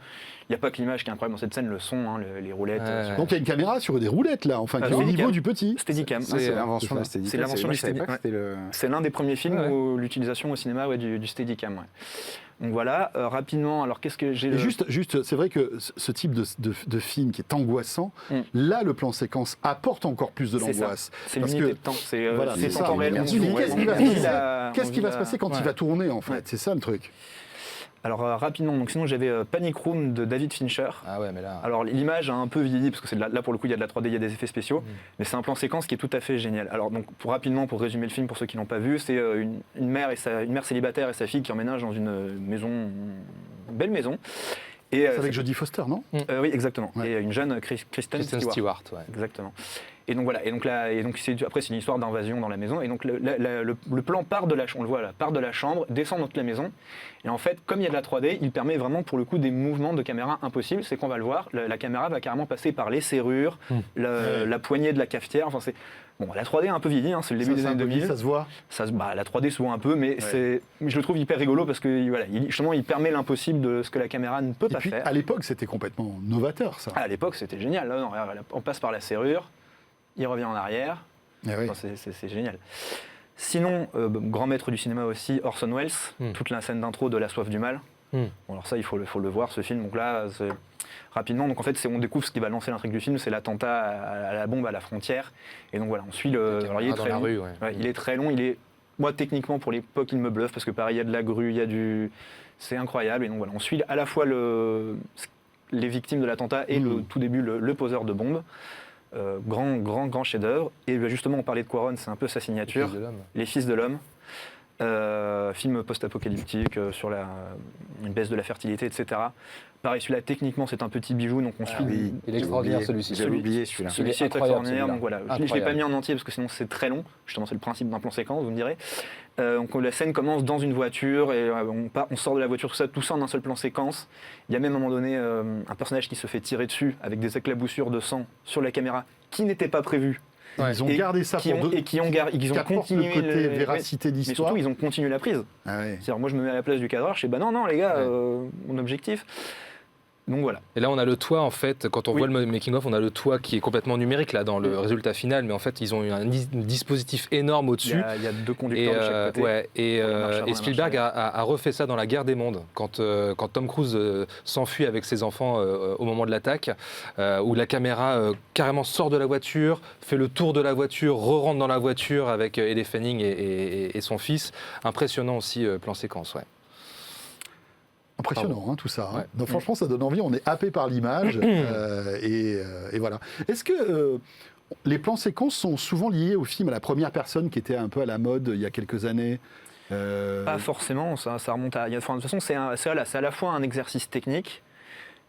Il n'y a pas que l'image qui est un problème dans cette scène, le son, hein, les roulettes. Ouais. Donc il y a une caméra sur des roulettes, là, enfin, qui est au Steadicam. niveau du petit. Steadicam. Ah, c'est l'invention c'est de ça. la Steadicam. C'est l'invention Moi, du je savais pas Steadicam. que c'était le... C'est l'un des premiers films Ouais. où l'utilisation utilisation au cinéma du Steadicam. Ouais. Donc voilà, rapidement, alors qu'est-ce que j'ai... Et juste, c'est vrai que ce type de film qui est angoissant, là, le plan séquence apporte encore plus de l'angoisse. C'est Parce l'unité que- de temps, c'est Voilà, c'est c'est ça. temps réel. On se dit, qu'est-ce qui va se passer quand Ouais. il va tourner, en fait? C'est ça, le truc. Alors rapidement, donc sinon j'avais Panic Room de David Fincher. Ah ouais, mais là. Alors l'image a un peu vieilli parce que c'est là pour le coup il y a de la 3D, il y a des effets spéciaux, mais c'est un plan séquence qui est tout à fait génial. Alors donc pour résumer le film pour ceux qui l'ont pas vu, c'est une mère célibataire et sa fille qui emménagent dans une belle maison. Et, C'est avec Jodie Foster, non? oui exactement. Ouais. Et une jeune Kristen Stewart. Ouais. Exactement. Et donc voilà. Après c'est une histoire d'invasion dans la maison. Et donc le plan part de la chambre, on le voit là, part de la chambre, descend dans toute la maison. Et en fait, comme il y a de la 3D, il permet vraiment pour le coup des mouvements de caméra impossibles. C'est qu'on va le voir, la caméra va carrément passer par les serrures, la poignée de la cafetière. Enfin c'est bon, la 3D est un peu vieillie, hein, c'est le début des années 2000. Ça se voit. La 3D se voit un peu, mais je le trouve hyper rigolo parce que voilà, justement, il permet l'impossible de ce que la caméra ne peut Et pas puis, faire. à l'époque, c'était complètement novateur, ça. À l'époque, c'était génial. Là, non, on passe par la serrure, il revient en arrière. Eh oui. Enfin, c'est génial. Sinon, grand maître du cinéma aussi, Orson Welles, toute la scène d'intro de La soif du mal. Bon, alors ça, il faut le voir, ce film. Donc là, rapidement, donc en fait, on découvre ce qui va lancer l'intrigue du film, c'est l'attentat à la bombe à la frontière. Et donc voilà, on suit le. Alors, il est dans très la long. rue, ouais. Ouais, il est très long. Moi, techniquement, pour l'époque, il me bluffe parce que pareil, il y a de la grue, il y a du. C'est incroyable. Et donc voilà, on suit à la fois les victimes de l'attentat et le tout début, le poseur de bombe. Grand chef-d'œuvre. Et justement, on parlait de Quaron, c'est un peu sa signature. Les Fils de l'homme. Film post-apocalyptique sur une baisse de la fertilité, etc. Pareil, celui-là, techniquement, c'est un petit bijou, donc on suit. Il est extraordinaire, celui-ci. J'avais oublié celui-là. Celui-ci est incroyable, extraordinaire, donc voilà. Je ne l'ai pas Incroyable. mis en entier parce que sinon c'est très long. Justement, c'est le principe d'un plan séquence, vous me direz. Donc la scène commence dans une voiture et on sort de la voiture, tout ça en un seul plan séquence. Il y a même à un moment donné un personnage qui se fait tirer dessus avec des éclaboussures de sang sur la caméra qui n'était pas prévu. Ils ont Et gardé ça pour deux. qui ont continué le côté mais véracité surtout, d'histoire. ils ont continué la prise. Ah ouais. C'est-à-dire, moi, je me mets à la place du cadreur, je dis, bah non, les gars, mon objectif. Donc voilà. Et là, on a le toit, en fait, quand on Oui. voit le making-of, on a le toit qui est complètement numérique, là, dans le résultat final, mais en fait, ils ont eu un dispositif énorme au-dessus. Il y a deux Et, conducteurs de chaque côté. ouais, et, Pour la marche avant, et la Spielberg marche a refait ça dans La Guerre des Mondes, quand Tom Cruise s'enfuit avec ses enfants au moment de l'attaque, où la caméra carrément sort de la voiture, fait le tour de la voiture, re-rentre dans la voiture avec Elle Fanning et son fils. Impressionnant aussi, plan séquence, ouais. Impressionnant, hein, tout ça. Hein. Ouais. Donc, franchement, ça donne envie. On est happé par l'image. Et voilà. Est-ce que les plans séquences sont souvent liés au film à la première personne qui était un peu à la mode il y a quelques années? Pas forcément, ça remonte à. De toute façon, c'est à la fois un exercice technique,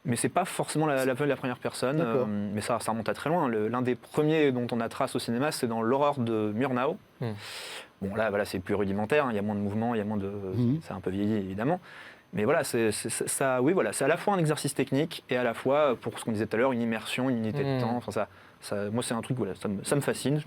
mais c'est pas forcément la première personne. D'accord. Mais ça remonte à très loin. L'un des premiers dont on a trace au cinéma, c'est dans L'horreur de Murnau. Bon, là, voilà, c'est plus rudimentaire, hein, il y a moins de mouvements, il y a moins de. C'est un peu vieilli, évidemment. Mais voilà, ça, oui, voilà, c'est à la fois un exercice technique et à la fois, pour ce qu'on disait tout à l'heure, une immersion, une unité de temps. Enfin, moi, c'est un truc, voilà, ça me fascine.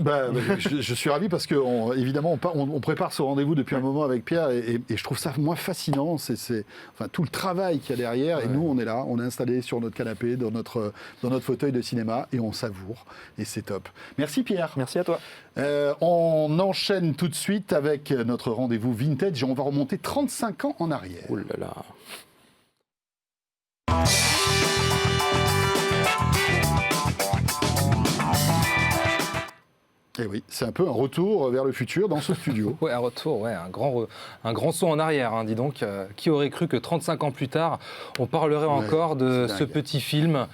Je suis ravi parce que évidemment on prépare ce rendez-vous depuis un moment avec Pierre et je trouve ça moins fascinant. C'est enfin, tout le travail qu'il y a derrière et nous on est là, on est installé sur notre canapé, dans notre fauteuil de cinéma et on savoure et c'est top. Merci Pierre. Merci à toi. On enchaîne tout de suite avec notre rendez-vous vintage et on va remonter 35 ans en arrière. Oh là là. Et oui, c'est un peu un retour vers le futur dans ce studio. Ouais, un retour, ouais, un grand saut en arrière, hein, dis donc. Qui aurait cru que 35 ans plus tard, on parlerait encore de c'est ce dingue. petit film,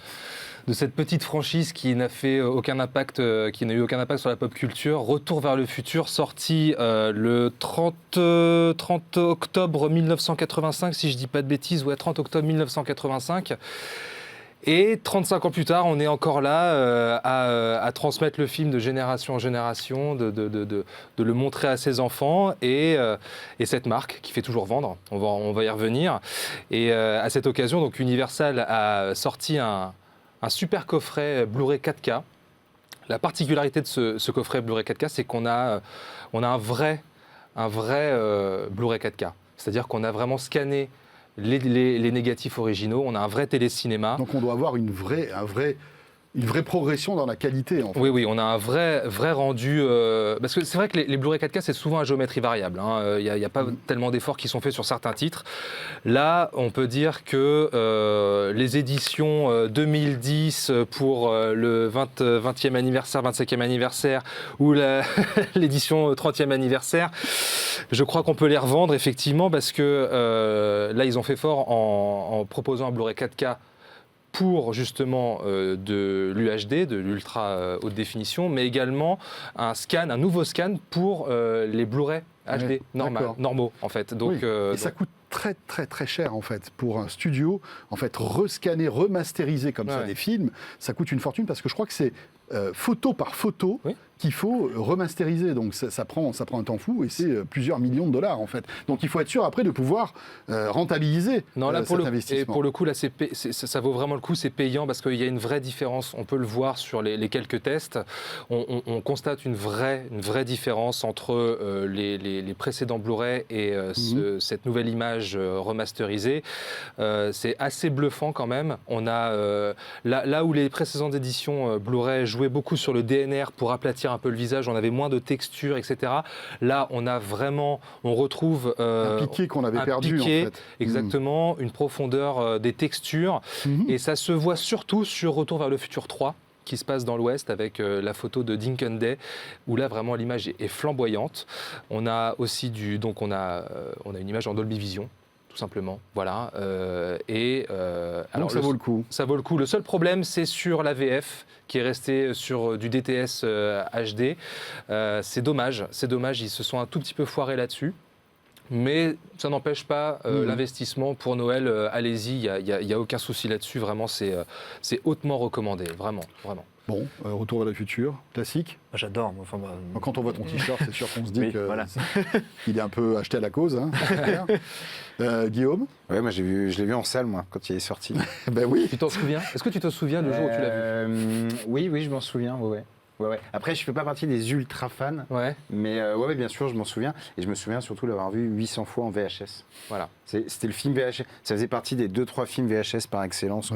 de cette petite franchise qui n'a fait aucun impact, qui n'a eu aucun impact sur la pop culture. Retour vers le futur, sorti le 30 octobre 1985, si je dis pas de bêtises, ouais, 30 octobre 1985. Et 35 ans plus tard, on est encore là à transmettre le film de génération en génération, de le montrer à ses enfants et cette marque qui fait toujours vendre. On va y revenir. Et à cette occasion, donc Universal a sorti un super coffret Blu-ray 4K. La particularité de ce coffret Blu-ray 4K, c'est qu'on a un vrai Blu-ray 4K. C'est-à-dire qu'on a vraiment scanné les négatifs originaux, on a un vrai télécinéma. Donc on doit avoir un vrai une vraie progression dans la qualité, en fait. Oui, oui, on a un vrai rendu. Parce que c'est vrai que les Blu-ray 4K, c'est souvent à géométrie variable. Il n'y a pas tellement d'efforts qui sont faits sur certains titres. Là, on peut dire que les éditions 2010 pour le 20e anniversaire, 25e anniversaire ou l'édition 30e anniversaire, je crois qu'on peut les revendre, effectivement, parce que là, ils ont fait fort en proposant un Blu-ray 4K pour justement de l'UHD, de l'ultra haute définition, mais également un nouveau scan pour les Blu-ray HD normaux en fait. Donc, oui. Et ça coûte très très très cher en fait pour un studio. En fait, rescanner, remasteriser comme ça des films, ça coûte une fortune parce que je crois que c'est photo par photo qu'il faut remasteriser. Donc ça prend un temps fou et c'est plusieurs millions de dollars en fait. Donc il faut être sûr après de pouvoir rentabiliser cet investissement. Et pour le coup, là, ça vaut vraiment le coup, c'est payant parce qu'il y a une vraie différence. On peut le voir sur les quelques tests. On constate une vraie différence entre les précédents Blu-ray et cette nouvelle image remasterisée. C'est assez bluffant quand même. On a là où les précédentes éditions Blu-ray jouaient beaucoup sur le DNR pour aplatir un peu le visage, on avait moins de texture, etc. Là, on retrouve un piqué qu'on avait perdu, en fait. Exactement, une profondeur des textures. Et ça se voit surtout sur Retour vers le futur 3, qui se passe dans l'Ouest avec la photo de Dinkin Day, où là vraiment l'image est flamboyante. On a aussi on a une image en Dolby Vision, tout simplement. Voilà. Donc ça vaut le coup. Ça vaut le coup. Le seul problème, c'est sur la VF, qui est restée sur du DTS HD. C'est dommage. Ils se sont un tout petit peu foirés là-dessus. Mais ça n'empêche pas l'investissement pour Noël. Allez-y, il n'y a aucun souci là-dessus. Vraiment, c'est hautement recommandé. Vraiment. Bon, Retour vers le futur, classique. J'adore. Quand on voit ton t-shirt, c'est sûr qu'on se dit qu'il est un peu acheté à la cause. Hein. Guillaume ? Ouais, moi je l'ai vu en salle, moi, quand il est sorti. Ben oui. Tu t'en souviens ? Est-ce que tu te souviens le jour où tu l'as vu ? Oui, je m'en souviens, ouais. Après, je ne fais pas partie des ultra fans, mais bien sûr, je m'en souviens. Et je me souviens surtout l'avoir vu 800 fois en VHS. Voilà. C'était le film VHS. Ça faisait partie des 2-3 films VHS par excellence.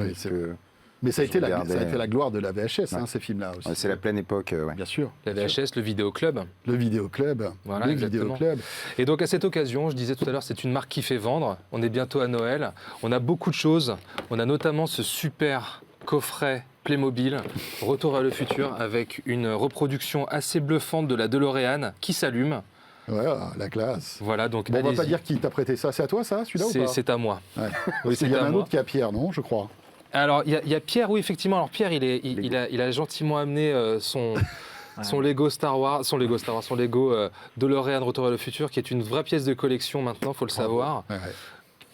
Mais ça a été la gloire de la VHS, ces films-là aussi. C'est la pleine époque, bien sûr. La VHS, le vidéoclub. Le vidéoclub. Voilà, le exactement. vidéoclub. Et donc à cette occasion, je disais tout à l'heure, c'est une marque qui fait vendre. On est bientôt à Noël. On a beaucoup de choses. On a notamment ce super coffret Playmobil, Retour vers le futur, avec une reproduction assez bluffante de la DeLorean qui s'allume. Ouais, la classe. Voilà, donc on va pas dire qui t'a prêté ça. C'est à toi, ça, celui-là, ou pas ? C'est à moi. Ouais. Il y en a un autre qui est à Pierre, non, je crois. Alors, il y a Pierre, oui, effectivement. Alors, Pierre, il a gentiment amené son Lego Star Wars, son Lego DeLorean Retour vers le futur, qui est une vraie pièce de collection maintenant, il faut le savoir. Ouais.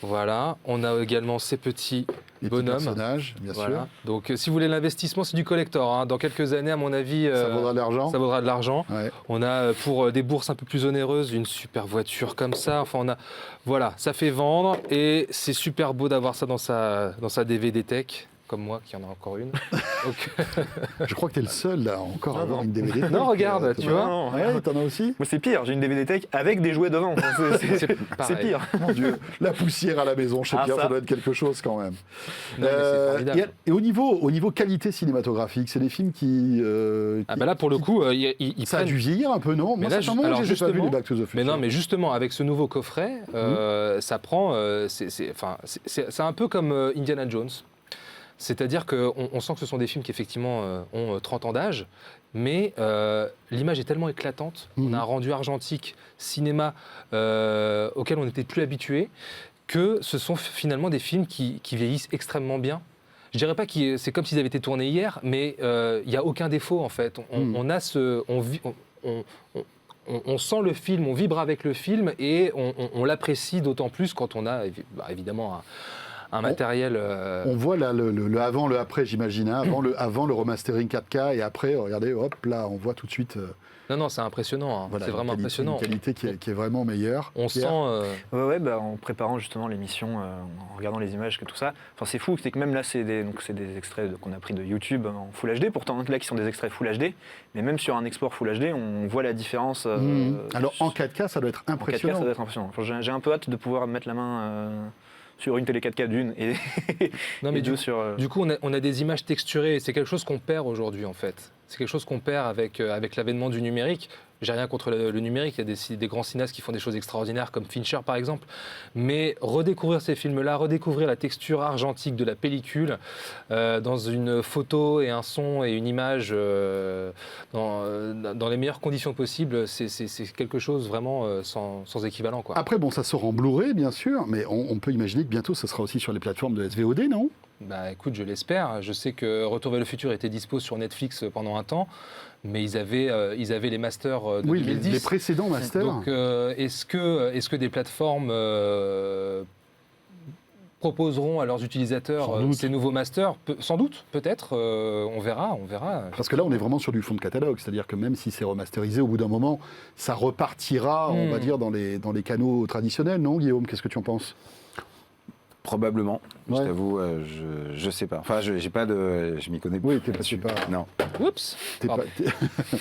Voilà, on a également ces petits bonhommes. Personnages, bien sûr. Donc, si vous voulez l'investissement, c'est du collector. Hein. Dans quelques années, à mon avis, ça vaudra de l'argent. Ça vaudra de l'argent. Ouais. On a, pour des bourses un peu plus onéreuses, une super voiture comme ça. Enfin, voilà, ça fait vendre et c'est super beau d'avoir ça dans sa DVD Tech. Comme moi, qui en a encore une. Donc... Je crois que tu es le seul là, encore à avoir une DVD Tech. Non, regarde, tu vois. Ouais, t'en as aussi. Moi, c'est pire, j'ai une DVD Tech avec des jouets devant. C'est pire. Mon Dieu, la poussière à la maison chez Pierre, ça doit être quelque chose quand même. Non, c'est formidable. Et au niveau qualité cinématographique, c'est des films qui... là, pour le coup, ça a dû vieillir un peu, non ? Moi, là, j'ai pas vu les Back to the Future. Mais non, mais justement, avec ce nouveau coffret, ça prend... c'est un peu comme Indiana Jones. C'est-à-dire qu'on sent que ce sont des films qui effectivement ont 30 ans d'âge, mais l'image est tellement éclatante, on a un rendu argentique, cinéma auquel on n'était plus habitué, que ce sont finalement des films qui vieillissent extrêmement bien. Je dirais pas que c'est comme s'ils avaient été tournés hier, mais il n'y a aucun défaut en fait. On sent le film, on vibre avec le film et on l'apprécie d'autant plus quand on a évidemment un matériel... On voit là le avant, le après, j'imagine. Hein, avant le remastering 4K et après, regardez, hop, là, on voit tout de suite... Non, c'est impressionnant. Hein. Voilà, c'est vraiment impressionnant. Une qualité qui est vraiment meilleure. On sent... en préparant justement l'émission, en regardant les images, tout ça, c'est fou, c'est que même là, c'est des extraits qu'on a pris de YouTube en Full HD, pourtant là, qui sont des extraits Full HD, mais même sur un export Full HD, on voit la différence. Alors en 4K, ça doit être impressionnant. En 4K, ça doit être impressionnant. J'ai un peu hâte de pouvoir mettre la main... sur une télé 4K d'une et, Non, mais et deux sur. Du coup, on a des images texturées. C'est quelque chose qu'on perd aujourd'hui, en fait. C'est quelque chose qu'on perd avec l'avènement du numérique. J'ai rien contre le numérique. Il y a des grands cinéastes qui font des choses extraordinaires, comme Fincher, par exemple. Mais redécouvrir ces films-là, redécouvrir la texture argentique de la pellicule dans une photo et un son et une image dans les meilleures conditions possibles, c'est quelque chose vraiment sans équivalent, quoi. Après, bon, ça sort en Blu-ray, bien sûr, mais on peut imaginer que bientôt, ça sera aussi sur les plateformes de SVOD, non? Bah écoute, je l'espère. Je sais que Retour vers le futur était dispo sur Netflix pendant un temps, mais ils avaient les masters de Oui, 2010. les précédents masters. Donc est-ce que des plateformes proposeront à leurs Sans utilisateurs doute. ces nouveaux masters? Sans doute, peut-être. On verra. Parce que là, on est vraiment sur du fond de catalogue, c'est-à-dire que même si c'est remasterisé, au bout d'un moment, ça repartira, on va dire, dans les canaux traditionnels, non, Guillaume? Qu'est-ce que tu en penses? Probablement. Ouais. Je t'avoue, je sais pas. Enfin, je m'y connais Oui, pas. t'es pas... Non. Oups. t'es Pardon. pas-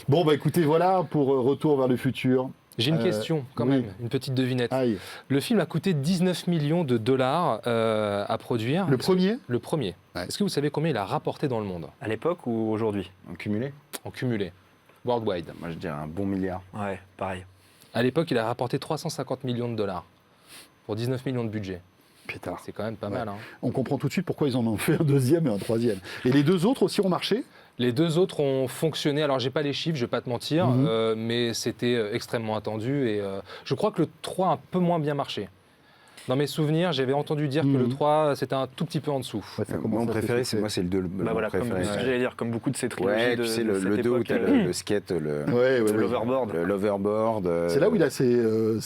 Bon, bah écoutez, voilà pour Retour vers le futur. J'ai une question, quand oui. même, une petite devinette. Aïe. Le film a coûté 19 millions de dollars à produire. Le premier? Le premier. Ouais. Est-ce que vous savez combien il a rapporté dans le monde, À l'époque ou aujourd'hui? En cumulé, en cumulé, worldwide? moi je dirais un bon milliard. Ouais, pareil. À l'époque, il a rapporté 350 millions de dollars pour 19 millions de budget. Putain. C'est quand même pas Ouais. mal. Hein. On comprend tout de suite pourquoi ils en ont fait un deuxième et un troisième. Et les deux autres aussi ont marché? Les deux autres ont fonctionné. Alors, j'ai pas les chiffres, je vais pas te mentir, mais c'était extrêmement attendu. Et je crois que le 3 a un peu moins bien marché. Dans mes souvenirs, j'avais entendu dire que le 3, c'était un tout petit peu en dessous. Ouais, ça commence Mon à préféré, s'essouffler. c'est le 2. Bah voilà, comme préféré. ce que j'allais dire, comme beaucoup de ces trilogies Ouais, de, tu sais, de le cette 2 où époque, t'as le skate, Ouais. l'overboard. l'overboard. C'est là où il a ses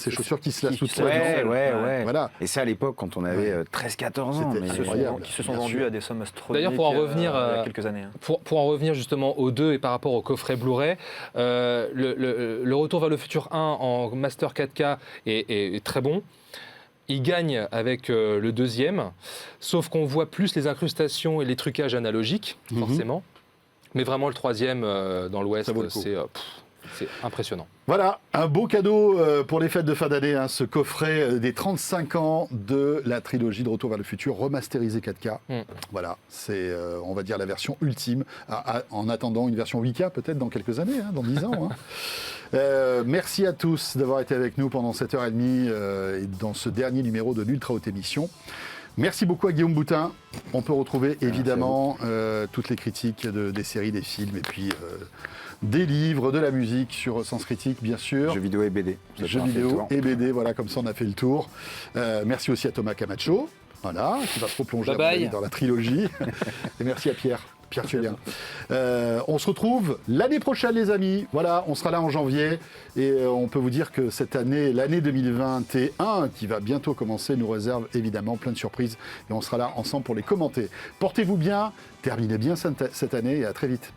chaussures qui se lacent toutes seules. Ouais, ouais. Voilà. Et ça, à l'époque, quand on avait 13-14 ans. C'était mais- incroyable. Qui se sont Bien vendus sûr. à des sommes astronomiques. D'ailleurs, pour en revenir, il y a quelques années. Pour en revenir justement aux deux et par rapport au coffret Blu-ray, le Retour vers le futur 1 en Master 4K est très bon. Il gagne avec le deuxième, sauf qu'on voit plus les incrustations et les trucages analogiques, forcément. Mais vraiment, le troisième dans l'Ouest, Ça vaut le coup. c'est impressionnant. Voilà, un beau cadeau pour les fêtes de fin d'année, hein, ce coffret des 35 ans de la trilogie de Retour vers le futur, remasterisé 4K. Voilà, c'est, on va dire, la version ultime, en attendant une version 8K peut-être dans quelques années, hein, dans 10 ans. Hein. Merci à tous d'avoir été avec nous pendant cette heure et demie et dans ce dernier numéro de l'Ultra Haute Émission. Merci beaucoup à Guillaume Boutin. On peut retrouver évidemment toutes les critiques des séries, des films et puis des livres, de la musique sur Sens Critique, bien sûr. Jeux vidéo et BD. Ça Jeux fait un fait le vidéo tour. et BD, voilà, comme ça on a fait le tour. Merci aussi à Thomas Camacho, voilà, qui va se replonger Bye bye. dans la trilogie. Et merci à Pierre Tuélien. On se retrouve l'année prochaine, les amis. Voilà, on sera là en janvier. Et on peut vous dire que cette année, l'année 2021, qui va bientôt commencer, nous réserve évidemment plein de surprises. Et on sera là ensemble pour les commenter. Portez-vous bien, terminez bien cette année et à très vite.